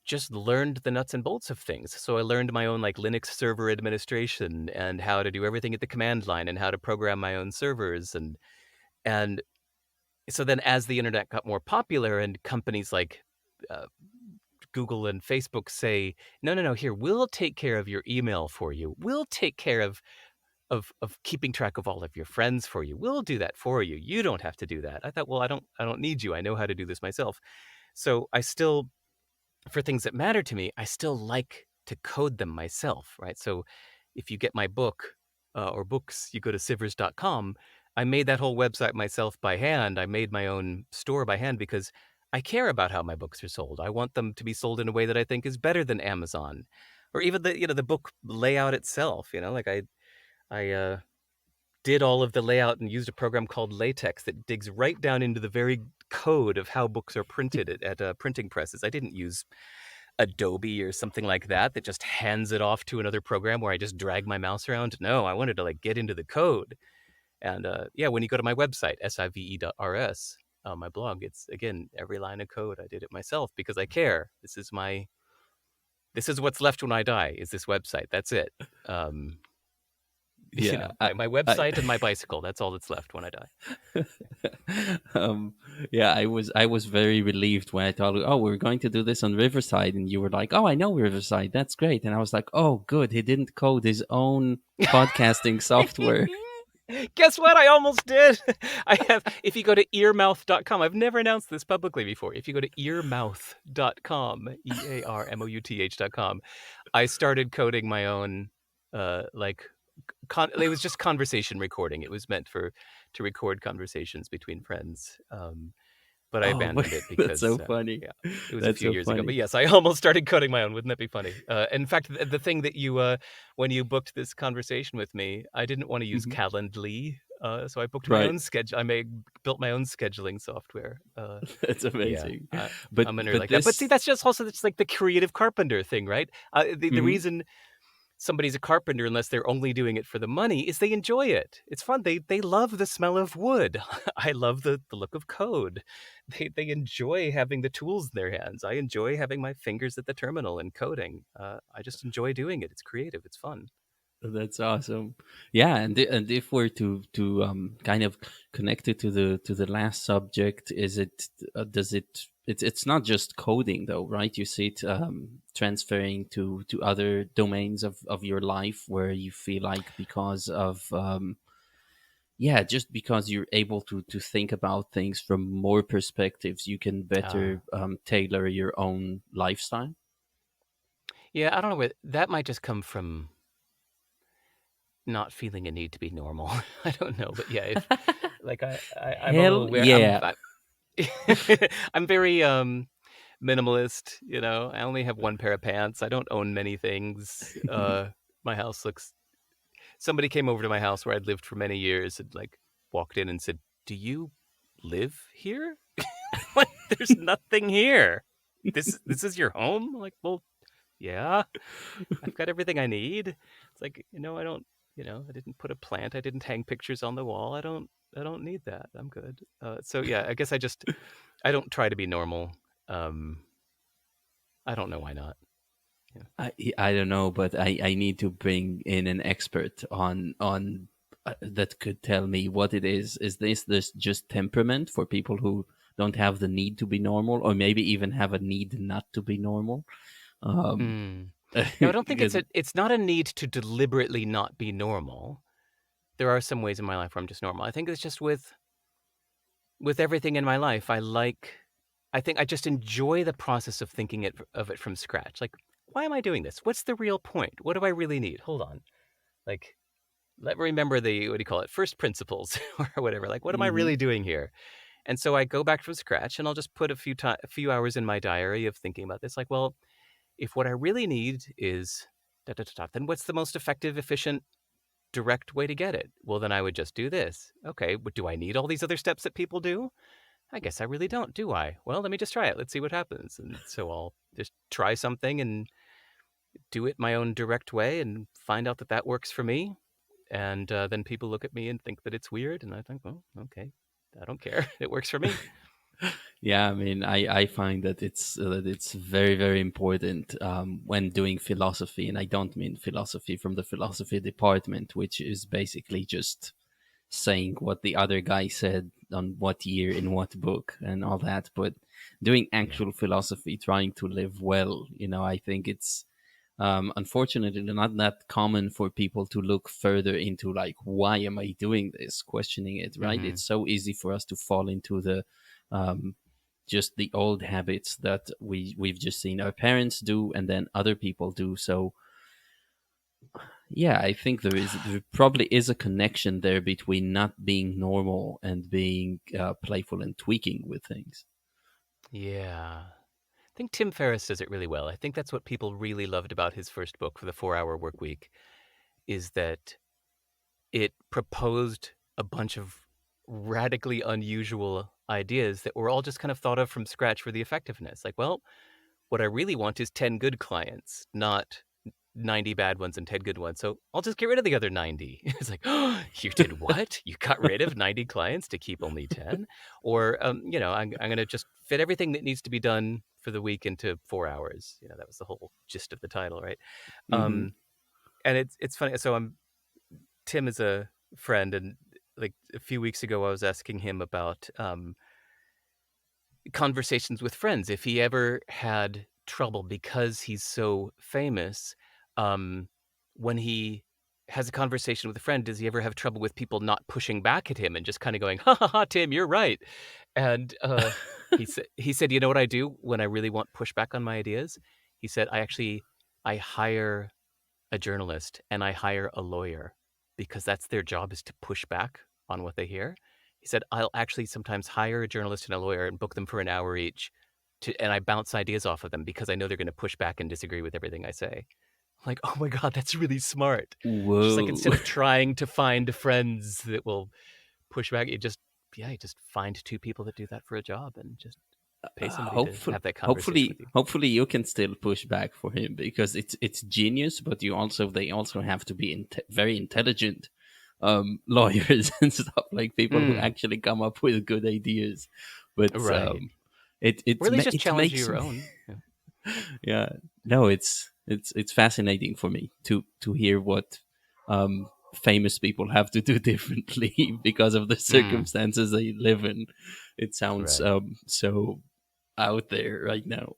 just learned the nuts and bolts of things. So I learned my own like Linux server administration and how to do everything at the command line and how to program my own servers, and so then as the internet got more popular and companies like uh, Google and Facebook say, no, no, no, here, we'll take care of your email for you. We'll take care of keeping track of all of your friends for you. We'll do that for you. You don't have to do that. I thought, well, I don't need you. I know how to do this myself. So I still, for things that matter to me, I still like to code them myself, right? So if you get my book or books, you go to Sivers.com. I made that whole website myself by hand. I made my own store by hand because I care about how my books are sold. I want them to be sold in a way that I think is better than Amazon, or even the book layout itself. Like I did all of the layout and used a program called LaTeX that digs right down into the very code of how books are printed at printing presses. I didn't use Adobe or something like that just hands it off to another program where I just drag my mouse around. No, I wanted to like get into the code. And yeah, when you go to my website, sive.rs, my blog, it's again every line of code. I did it myself because I care. This is what's left when I die. Is this website? That's it. Um, yeah, my I website and my bicycle. That's all that's left when I die. um, yeah, I was very relieved when I told you, oh, we're going to do this on Riverside, and you were like, oh, I know Riverside, that's great, and I was like, oh, good, he didn't code his own podcasting software. Guess what? I almost did. I have, if you go to earmouth.com, I've never announced this publicly before. If you go to earmouth.com, EARMOUTH.com, I started coding my own, like, it was just conversation recording. It was meant to record conversations between friends. But I Oh my, abandoned it that's because, so funny. yeah, it was a That's few so years ago. But funny. yes, I almost started coding my own. Wouldn't that be funny? In fact, the thing that you, when you booked this conversation with me, I didn't want to use Hmm. Calendly, so I booked my Right. own schedule. Built my own scheduling software. That's Yeah, amazing. I'm a nerd But like that. But see, this. that's just also it's like the creative carpenter thing, right? The Mhm. reason somebody's a carpenter unless they're only doing it for the money is they enjoy it. It's fun. They love the smell of wood. I love the look of code. They enjoy having the tools in their hands. I enjoy having my fingers at the terminal and coding. I just enjoy doing it. It's creative. It's fun. That's awesome. Yeah, and if we're to kind of connect it to the last subject, is it does it it's not just coding though, right? You see it transferring to other domains of your life where you feel like because of yeah, just because you're able to think about things from more perspectives, you can better tailor your own lifestyle. Yeah, I don't know. That might just come from not feeling a need to be normal. I don't know, but yeah, if like I'm a Hell little weird. yeah. I'm very minimalist, you know. I only have one pair of pants. I don't own many things. My house looks somebody came over to my house where I'd lived for many years and like walked in and said, "Do you live here?" Like there's nothing here. This is your home? I'm like, well, yeah. I've got everything I need. It's like, I don't, I didn't put a plant. I didn't hang pictures on the wall. I don't need that. I'm good. So yeah, I guess I don't try to be normal. Um, I don't know why not. Yeah. I don't know, but I need to bring in an expert on that could tell me what it is. Is this just temperament for people who don't have the need to be normal, or maybe even have a need not to be normal? Um, Mm. No, I don't think because it's not a need to deliberately not be normal. There are some ways in my life where I'm just normal. I think it's just with everything in my life, I think I just enjoy the process of thinking of it from scratch. Like, why am I doing this? What's the real point? What do I really need? Hold on. Like, let me remember the what do you call it? First principles or whatever. Like, what am I hmm really doing here? And so I go back from scratch and I'll just put a few hours in my diary of thinking about this. Like, well, if what I really need is da, da, da, da, then what's the most effective, efficient, direct way to get it? Well, then I would just do this. Okay, but do I need all these other steps that people do? I guess I really don't, do I? Well, let me just try it. Let's see what happens. And so I'll just try something and do it my own direct way and find out that that works for me. And then people look at me and think that it's weird. And I think, well, okay, I don't care. It works for me. Yeah, I mean, I find that it's very very important when doing philosophy, and I don't mean philosophy from the philosophy department, which is basically just saying what the other guy said on what year in what book and all that, but doing Yeah. actual philosophy, trying to live well. I think it's unfortunately not that common for people to look further into like, why am I doing this, questioning it, right? Mm-hmm. It's so easy for us to fall into the um, just the old habits that we've just seen our parents do and then other people do. So yeah, I think there probably is a connection there between not being normal and being playful and tweaking with things. Yeah. I think Tim Ferriss does it really well. I think that's what people really loved about his first book for the 4 Hour Work Week is that it proposed a bunch of radically unusual ideas that were all just kind of thought of from scratch for the effectiveness. Like, well, what I really want is 10 good clients, not 90 bad ones and 10 good ones. So I'll just get rid of the other 90. It's like, oh, you did what? You got rid of 90 clients to keep only 10? Or, I'm going to just fit everything that needs to be done for the week into 4 hours. That was the whole gist of the title, right? Hmm. Um, and it's funny. So Tim is a friend, and like a few weeks ago, I was asking him about conversations with friends. If he ever had trouble because he's so famous, um, when he has a conversation with a friend, does he ever have trouble with people not pushing back at him and just kind of going, "Ha ha ha, Tim, you're right." And he said, "You know what I do when I really want pushback on my ideas?" He said, I hire a journalist and I hire a lawyer because that's their job, is to push back on what they hear. He said, I'll actually sometimes hire a journalist and a lawyer and book them for an hour each and I bounce ideas off of them because I know they're going to push back and disagree with everything I say. I'm like, oh my God, that's really smart. Just like Whoa. instead of trying to find friends that will push back, you just find two people that do that for a job and just pay somebody to Hopefully, have that conversation hopefully, with you. hopefully, you can still push back for him because it's genius. But they also have to be very intelligent lawyers and stuff, like people who Mm, actually come up with good ideas. But right. Or at least just it challenge makes your me own. Yeah. yeah, no, it's fascinating for me to hear what famous people have to do differently because of the Mm, circumstances they live in. It sounds right. so out there right now.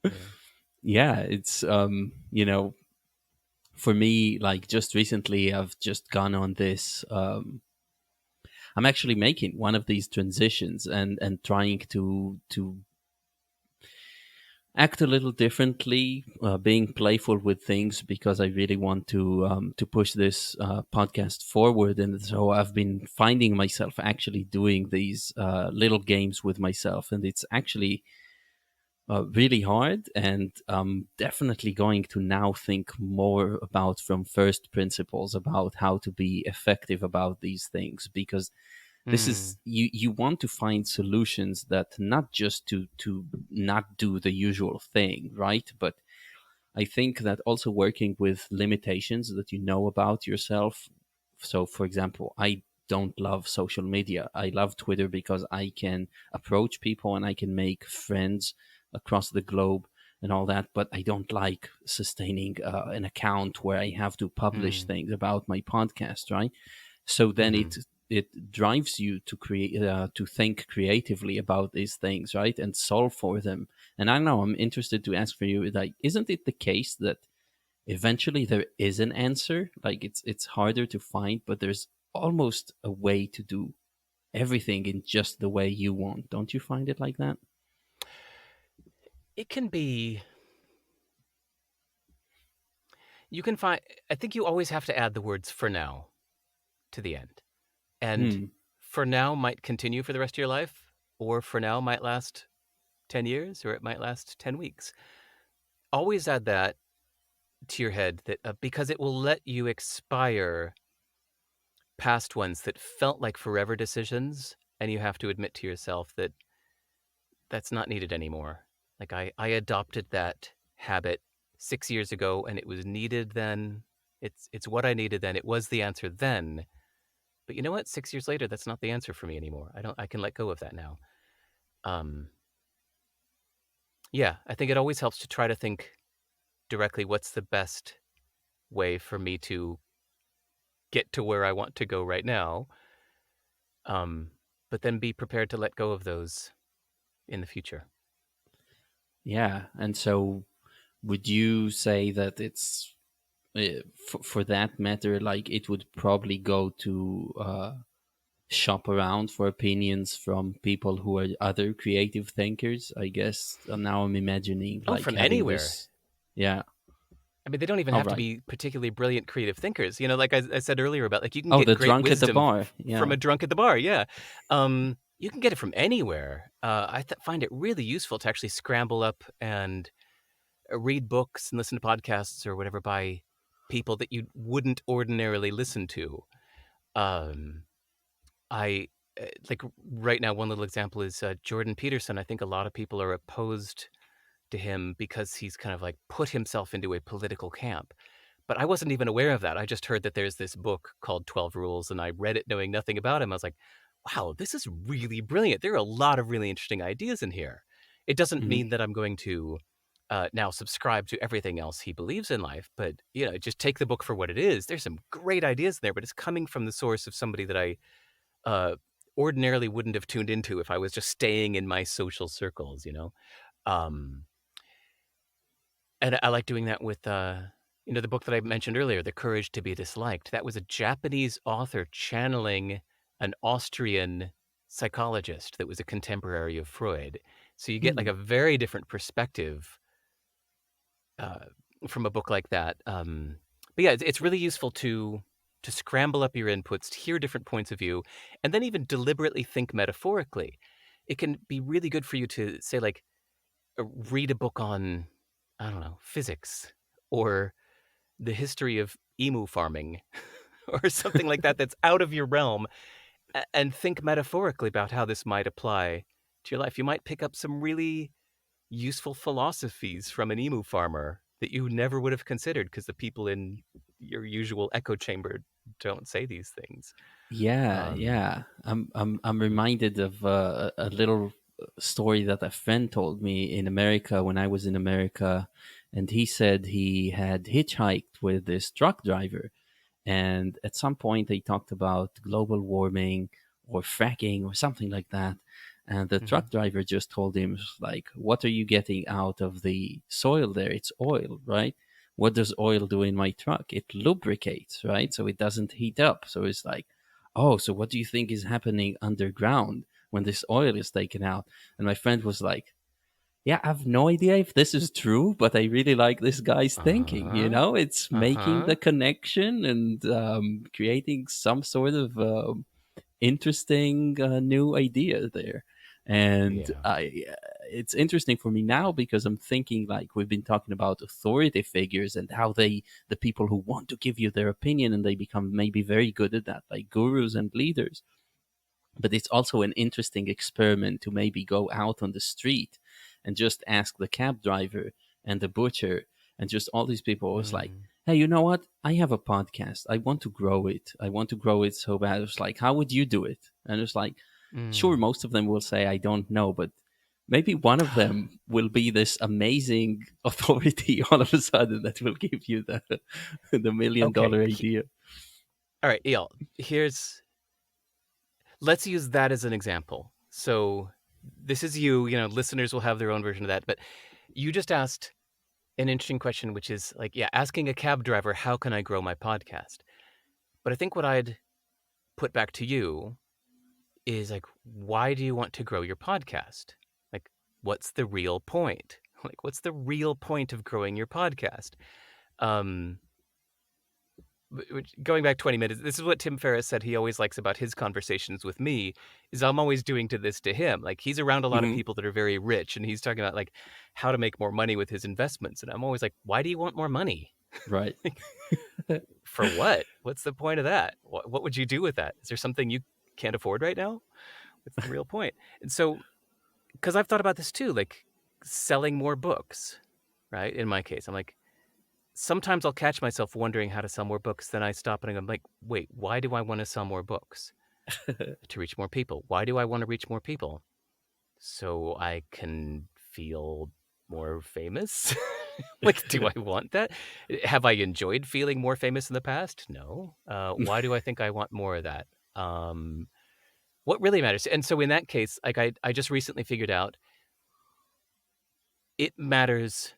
Yeah. Yeah, it's for me, like, just recently I've just gone on this I'm actually making one of these transitions and trying to act a little differently, being playful with things because I really want to push this podcast forward. And so I've been finding myself actually doing these little games with myself, and it's actually really hard. And I'm definitely going to now think more about from first principles about how to be effective about these things, because this Mm, is you want to find solutions that not just to not do the usual thing, right? But I think that also working with limitations that you know about yourself. So, for example, I don't love social media. I love Twitter because I can approach people and I can make friends across the globe and all that. But I don't like sustaining an account where I have to publish mm, things about my podcast, right? So then mm-hmm. it drives you to create to think creatively about these things, right, and solve for them. And I don't know, I'm interested to ask for you, like, isn't it the case that eventually there is an answer? Like, it's harder to find, but there's almost a way to do everything in just the way you want. Don't you find it like that? It can be, you can find, I think you always have to add the words "for now" to the end. And Hmm. "for now" might continue for the rest of your life, or "for now" might last 10 years, or it might last 10 weeks. Always add that to your head, that because it will let you expire past ones that felt like forever decisions, and you have to admit to yourself that that's not needed anymore. Like I adopted that habit 6 years ago, and it was needed then. It's what I needed then. It was the answer then. But you know what? 6 years later, that's not the answer for me anymore. I can let go of that now. Um, yeah, I think it always helps to try to think directly, what's the best way for me to get to where I want to go right now. Um, but then be prepared to let go of those in the future. Yeah, and so would you say that it's for that matter, like, it would probably go to shop around for opinions from people who are other creative thinkers, I guess. Now I'm imagining Oh, like from having anywhere. this. Yeah. I mean, they don't even All have to right. be particularly brilliant creative thinkers. Like I said earlier about, like, you can Oh, get the great drunk at the wisdom bar. from Yeah. a drunk at the bar. Yeah. You can get it from anywhere. Find it really useful to actually scramble up and read books and listen to podcasts or whatever by people that you wouldn't ordinarily listen to. Um, I like right now, one little example is Jordan Peterson. I think a lot of people are opposed to him because he's kind of like put himself into a political camp. But I wasn't even aware of that. I just heard that there's this book called 12 Rules, and I read it knowing nothing about him. I was like, wow, this is really brilliant. There are a lot of really interesting ideas in here. It doesn't Hmm. mean that I'm going to now subscribe to everything else he believes in life, but just take the book for what it is. There's some great ideas in there, but it's coming from the source of somebody that I uh, ordinarily wouldn't have tuned into if I was just staying in my social circles. Um, and I like doing that with The book that I mentioned earlier, The Courage to be Disliked, that was a Japanese author channeling an Austrian psychologist that was a contemporary of Freud. So you get like Hmm. a very different perspective uh, from a book like that. But yeah, it's really useful to scramble up your inputs, to hear different points of view, and then even deliberately think metaphorically. It can be really good for you to say, like, read a book on, I don't know, physics or the history of emu farming or something like that that's out of your realm, and think metaphorically about how this might apply to your life. You might pick up some really useful philosophies from an emu farmer that you never would have considered because the people in your usual echo chamber don't say these things. Yeah, Um, yeah. I'm reminded of a little story that a friend told me in America when I was in America, and he said he had hitchhiked with this truck driver, and at some point they talked about global warming or fracking or something like that. And the mhm, truck driver just told him, like, what are you getting out of the soil there? It's oil, right? What does oil do in my truck? It lubricates, right? So it doesn't heat up. So it's like, oh, so what do you think is happening underground when this oil is taken out? And my friend was like, yeah, I have no idea if this is true, but I really like this guy's thinking. uh-huh, It's making the uh-huh, connection and creating some sort of interesting new idea there. And yeah, it's interesting for me now because I'm thinking, like, we've been talking about authority figures and how the people who want to give you their opinion and they become maybe very good at that, like gurus and leaders. But it's also an interesting experiment to maybe go out on the street and just ask the cab driver and the butcher and just all these people. It was like, mm, hey, you know what? I have a podcast. I want to grow it. I want to grow it so bad. It's like, how would you do it? And it's like, sure, mm. most of them will say, I don't know, but maybe one of them will be this amazing authority all of a sudden that will give you the million Okay, dollar idea. all right, Eyal, let's use that as an example. So this is listeners will have their own version of that, but you just asked an interesting question, which is like, yeah, asking a cab driver, how can I grow my podcast? But I think what I'd put back to you is like, why do you want to grow your podcast? Like, what's the real point? Like, what's the real point of growing your podcast? Um, Going back 20 minutes, this is what Tim Ferriss said he always likes about his conversations with me is I'm always doing to this to him. Like, he's around a lot of Hmm. people that are very rich and he's talking about like how to make more money with his investments. And I'm always like, why do you want more money? Right. Like, for what? What's the point of that? What would you do with that? Is there something you can't afford right now? What's the real point? And so, because I've thought about this too, like selling more books, right? In my case, I'm like, sometimes I'll catch myself wondering how to sell more books. Then I stop and I'm like, wait, why do I want to sell more books? To reach more people. Why do I want to reach more people? So I can feel more famous? Like, do I want that? Have I enjoyed feeling more famous in the past? No. Why do I think I want more of that? Um, what really matters? And so in that case, like I just recently figured out it matters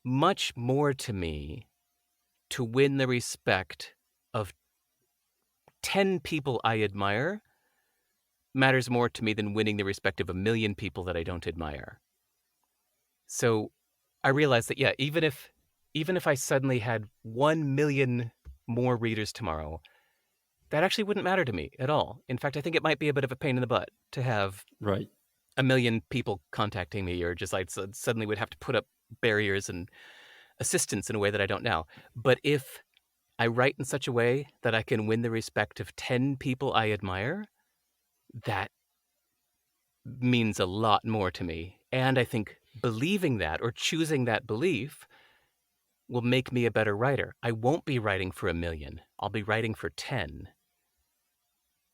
much more to me to win the respect of 10 people I admire matters more to me than winning the respect of a million people that I don't admire. So I realized that, yeah, even if I suddenly had 1 million more readers tomorrow, that actually wouldn't matter to me at all. In fact, I think it might be a bit of a pain in the butt to have Right. a million people contacting me or just like suddenly would have to put up barriers and assistance in a way that I don't now. But if I write in such a way that I can win the respect of 10 people I admire, that means a lot more to me. And I think believing that or choosing that belief will make me a better writer. I won't be writing for a million. I'll be writing for 10.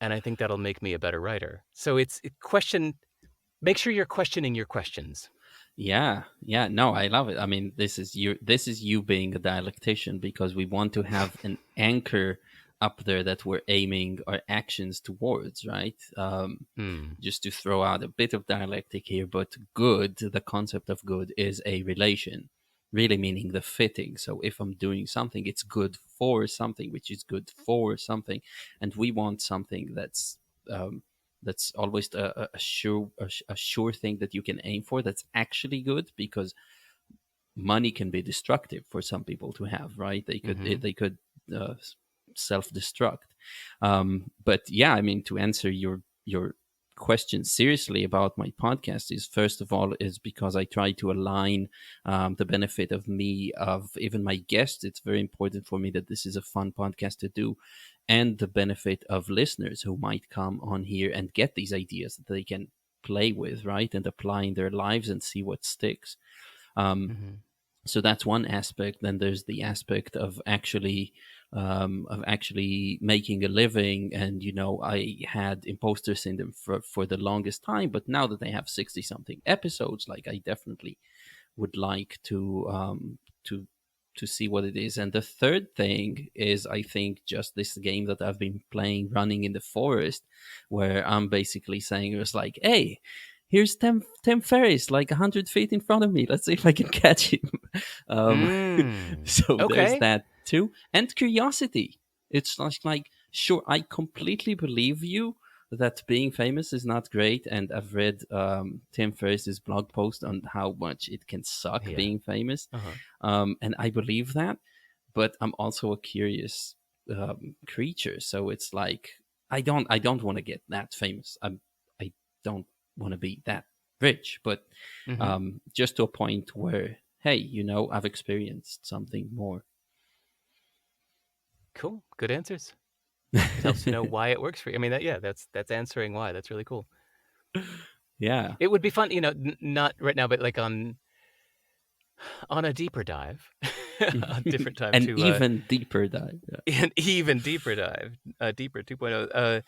And I think that'll make me a better writer. So make sure you're questioning your questions. Yeah, yeah, no, I love it. I mean, this is you being a dialectician because we want to have an anchor up there that we're aiming our actions towards, right? Hmm. Just to throw out a bit of dialectic here, but good, the concept of good is a relation. really meaning the fitting. So if I'm doing something, it's good for something, which is good for something, and we want something um, that's always a sure thing that you can aim for. That's actually good, because money can be destructive for some people to have, right? Mm-hmm. They could uh, self-destruct. But yeah, I mean, to answer your question seriously about my podcast, is first of all is because I try to align the benefit of me, of even my guests. It's very important for me that this is a fun podcast to do, and the benefit of listeners who might come on here and get these ideas that they can play with, right, and apply in their lives and see what sticks. um, Mm-hmm. so that's one aspect. Then there's the aspect of actually making a living. And I had imposter syndrome for the longest time, but now that I have 60 something episodes, like, I definitely would like to see what it is. And the third thing is, I think, just this game that I've been playing, running in the forest, where I'm basically saying, it was like, hey, here's Tim Ferriss, like 100 feet in front of me. Let's see if I can catch him. um, Mm. so there's Okay. that too. And curiosity. It's like, sure, I completely believe you that being famous is not great. And I've read Tim Ferriss's blog post on how much it can suck Yeah. being famous. Uh-huh. And I believe that. But I'm also a curious creature. So it's like, I don't want to get that famous. I don't want to be that rich. But Mm-hmm. just to a point where, hey, I've experienced something more. Cool. Good answers. It helps to know why it works for you. I mean, yeah, that's answering why. That's really cool. Yeah. It would be fun, not right now, but like on a deeper dive, a different time An to even deeper dive. Yeah. an even deeper dive, deeper 2.0,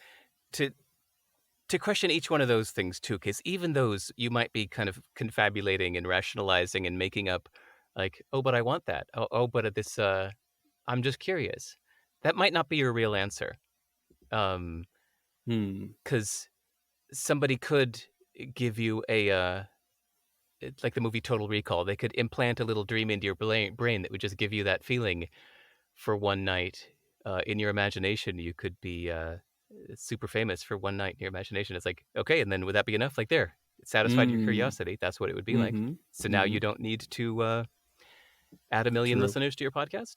to question each one of those things too, because even those you might be kind of confabulating and rationalizing and making up, like, oh, but I want that. But this, I'm just curious. That might not be your real answer, Hmm. because somebody could give you like the movie Total Recall. They could implant a little dream into your brain that would just give you that feeling for one night. In your imagination, you could be super famous for one night in your imagination. It's like, okay, and then would that be enough? Like, there, it satisfied your Mm. curiosity. That's what it would be like. Mm-hmm. So now Mm-hmm. you don't need to add a million True. listeners to your podcast.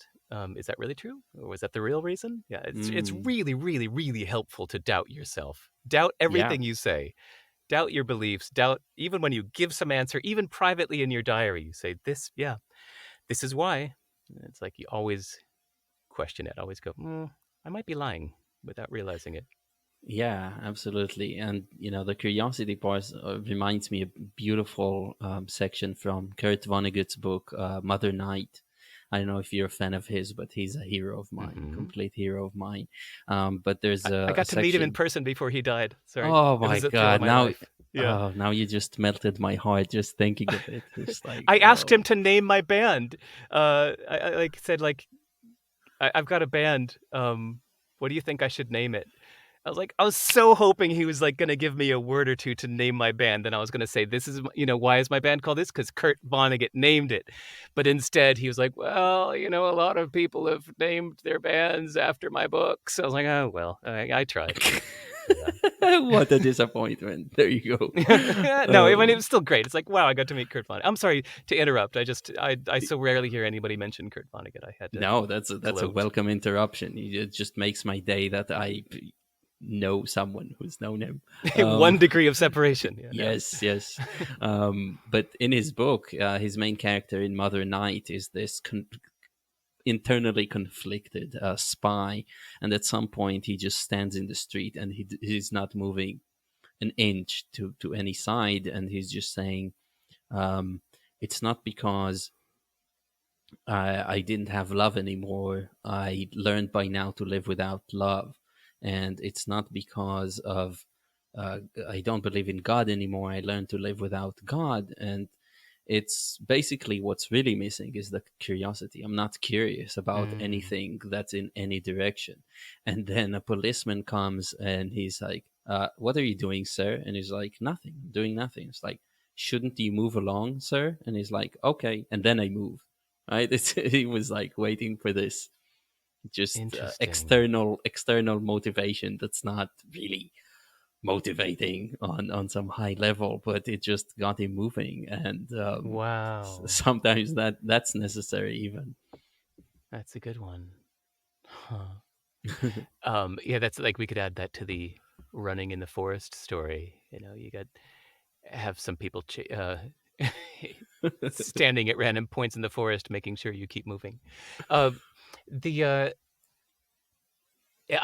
Is that really true? Or was that the real reason? Yeah, it's Mm. really, really, really helpful to doubt yourself. Doubt Yeah. everything you say. Doubt your beliefs. Doubt even when you give some answer, even privately in your diary, you say, this, yeah, this is why. It's like you always question it. Always go, I might be lying without realizing it. Yeah, absolutely. And the curiosity part reminds me of a beautiful section from Kurt Vonnegut's book, Mother Night. I don't know if you're a fan of his, but he's a hero of mine, Mm-hmm. complete hero of mine. But there's I a got to meet him in section. person before he died. Sorry. Oh It my was a thrill of God! my Now, life. Yeah. now you just melted my heart just thinking of it. It's like, I asked him oh. to name my band. I like said, like, I've got a band. What do you think I should name it? I was so hoping he was like going to give me a word or two to name my band. Then I was going to say, this is, why is my band called this? Because Kurt Vonnegut named it. But instead he was like, well, a lot of people have named their bands after my books. I was like, oh, well, I tried. Yeah. What a disappointment. There you go. No, I mean, it was still great. It's like, wow, I got to meet Kurt Vonnegut. I'm sorry to interrupt. I so rarely hear anybody mention Kurt Vonnegut. I had to No, that's a gloat. welcome interruption. It just makes my day that I know someone who's known him. One Um, degree of separation. Yeah, no. yes, yes. But in his book, his main character in Mother Night is this internally conflicted spy, and at some point he just stands in the street and he's not moving an inch to any side, and he's just saying, um, "It's not because I didn't have love anymore. I learned by now to live without love. And it's not because of I don't believe in God anymore. I learned to live without God. And it's basically what's really missing is the curiosity. I'm not curious about Mm. anything that's in any direction." And then a policeman comes and he's like, "What are you doing, sir?" And he's like, "Nothing. I'm doing nothing." It's like, "Shouldn't you move along, sir?" And he's like, "Okay." And then I move. right? He was like waiting for this just Interesting. external motivation that's not really motivating on some high level, but it just got him moving, and Wow. sometimes that's necessary even. That's a good one. Huh. Yeah, that's like we could add that to the running in the forest story. You know, you got have some people standing at random points in the forest, making sure you keep moving. Uh, the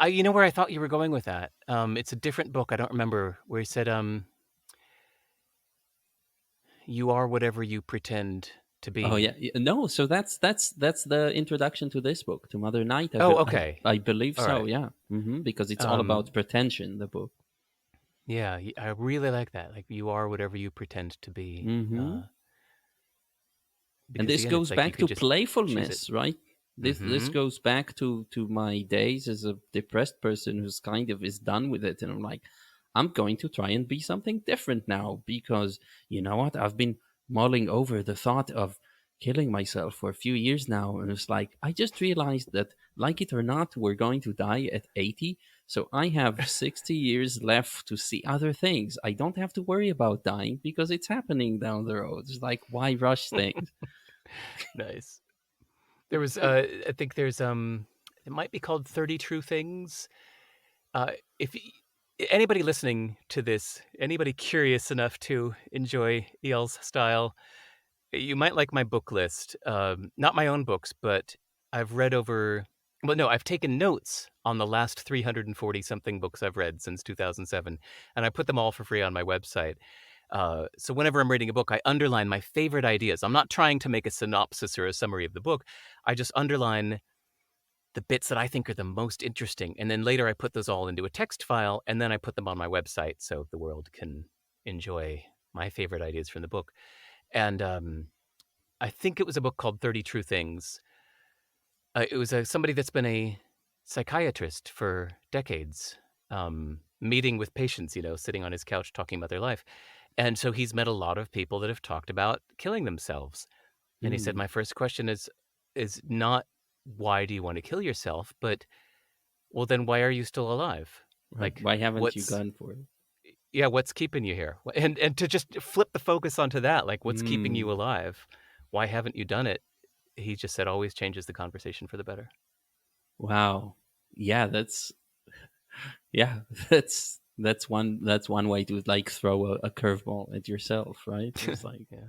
you know where I thought you were going with that. It's a different book. I don't remember where he said, "You are whatever you pretend to Oh be." yeah, no. So that's the introduction to this book, to Mother Night. Oh, okay, I believe all so. right. Yeah, because it's all about Um, pretension. The book. yeah, I really like that. Like, you are whatever you pretend to be. hmm And Because this again, it's goes like you back could to just choose it. playfulness, right? This Mm-hmm. goes back to my days as a depressed person who's kind of is done with it, and I'm like, I'm going to try and be something different now because you know what? I've been mulling over the thought of killing myself for a few years now, and it's like I just realized that, like it or not, we're going to die at 80. So I have 60 years left to see other things. I don't have to worry about dying because it's happening down the road. It's like, why rush things? Nice. There was, I think there's, it might be called 30 True Things. If anybody listening to this, anybody curious enough to enjoy EL's style, you might like my book list. Not my own books, but I've read over, well, no, I've taken notes on the last 340 something books I've read since 2007, and I put them all for free on my website. So whenever I'm reading a book, I underline my favorite ideas. I'm not trying to make a synopsis or a summary of the book. I just underline the bits that I think are the most interesting. And then later I put those all into a text file, and then I put them on my website so the world can enjoy my favorite ideas from the book. And I think it was a book called 30 True Things. It was somebody that's been a psychiatrist for decades, meeting with patients, you know, sitting on his couch talking about their life. And so he's met a lot of people that have talked about killing themselves. And he said, Mm. my first question is not why do you want to kill yourself, but well, then why are you still alive? Right. Like, Why haven't you what's gone for it? yeah, what's keeping you here? And to just flip the focus onto that, like, what's keeping you Mm. alive? Why haven't you done it? He just said always changes the conversation for the better. Wow. Yeah, yeah, that's one way to like throw a curveball at yourself, right? It's like, Yeah.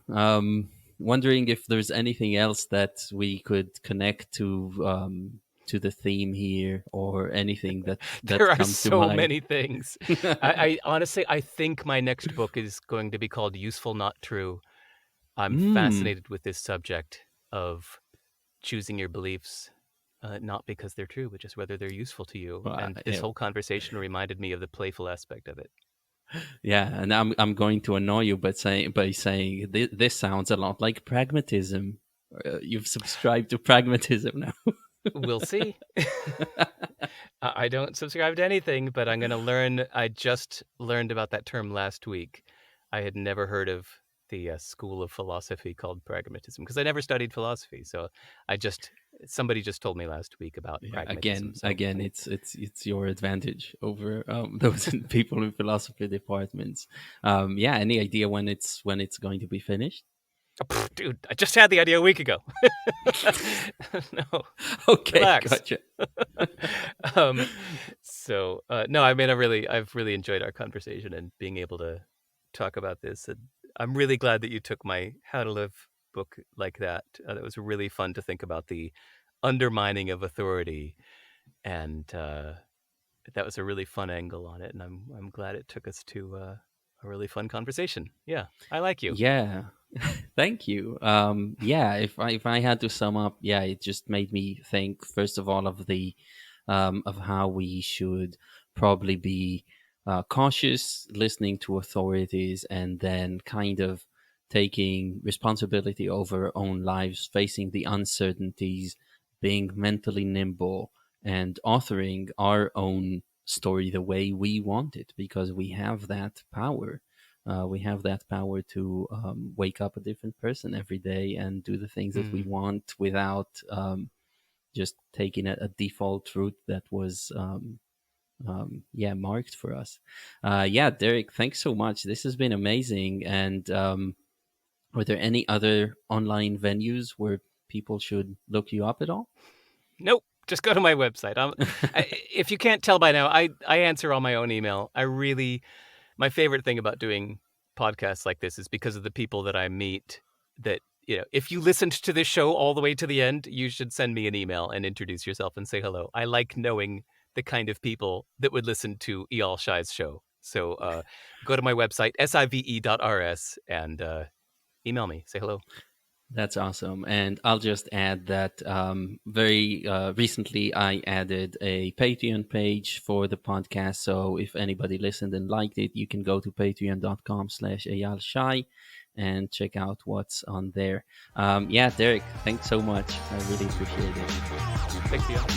yeah. Wondering if there's anything else that we could connect to the theme here, or anything There that are comes to so mind. many things. I honestly, I think my next book is going to be called Useful Not True. I'm Hmm. fascinated with this subject of choosing your beliefs, not because they're true, but just whether they're useful to you. And this Yeah, whole conversation reminded me of the playful aspect of it. yeah, and I'm going to annoy you, but saying this sounds a lot like pragmatism. You've subscribed to pragmatism now. We'll see. I don't subscribe to anything, but I'm going to learn. I just learned about that term last week. I had never heard of the school of philosophy called pragmatism because I never studied philosophy. So I just, somebody just told me last week about Yeah, pragmatism. So again, it's your advantage over those people in philosophy departments. Yeah, any idea when it's going to be finished? Dude, I just had the idea a week ago. No, Okay, relax. gotcha. um, no, I mean, I've really enjoyed our conversation and being able to talk about this. And I'm really glad that you took my How to Live book like that. That was really fun to think about the undermining of authority, and that was a really fun angle on it. And I'm glad it took us to a really fun conversation. Yeah, I like you. Yeah, thank you. Yeah, if I had to sum up, yeah, it just made me think first of all of the of how we should probably be cautious listening to authorities, and then kind of taking responsibility over our own lives, facing the uncertainties, being mentally nimble, and authoring our own story the way we want it, because we have that power. We have that power to wake up a different person every day and do the things that we Mm. want without just taking a default route that was yeah, marked for us. Yeah, Derek, thanks so much. This has been amazing. And are there any other online venues where people should look you up at all? Nope. Just go to my website. If you can't tell by now, I answer all my own email. My favorite thing about doing podcasts like this is because of the people that I meet. That, if you listened to this show all the way to the end, you should send me an email and introduce yourself and say hello. I like knowing the kind of people that would listen to Eyal Shai's show. So go to my website, sive.rs, and email me. Say hello. That's awesome. And I'll just add that very recently I added a Patreon page for the podcast. So if anybody listened and liked it, you can go to patreon.com/eyalshai and check out what's on there. Yeah, Derek, thanks so much. I really appreciate it. Thanks, Eyal.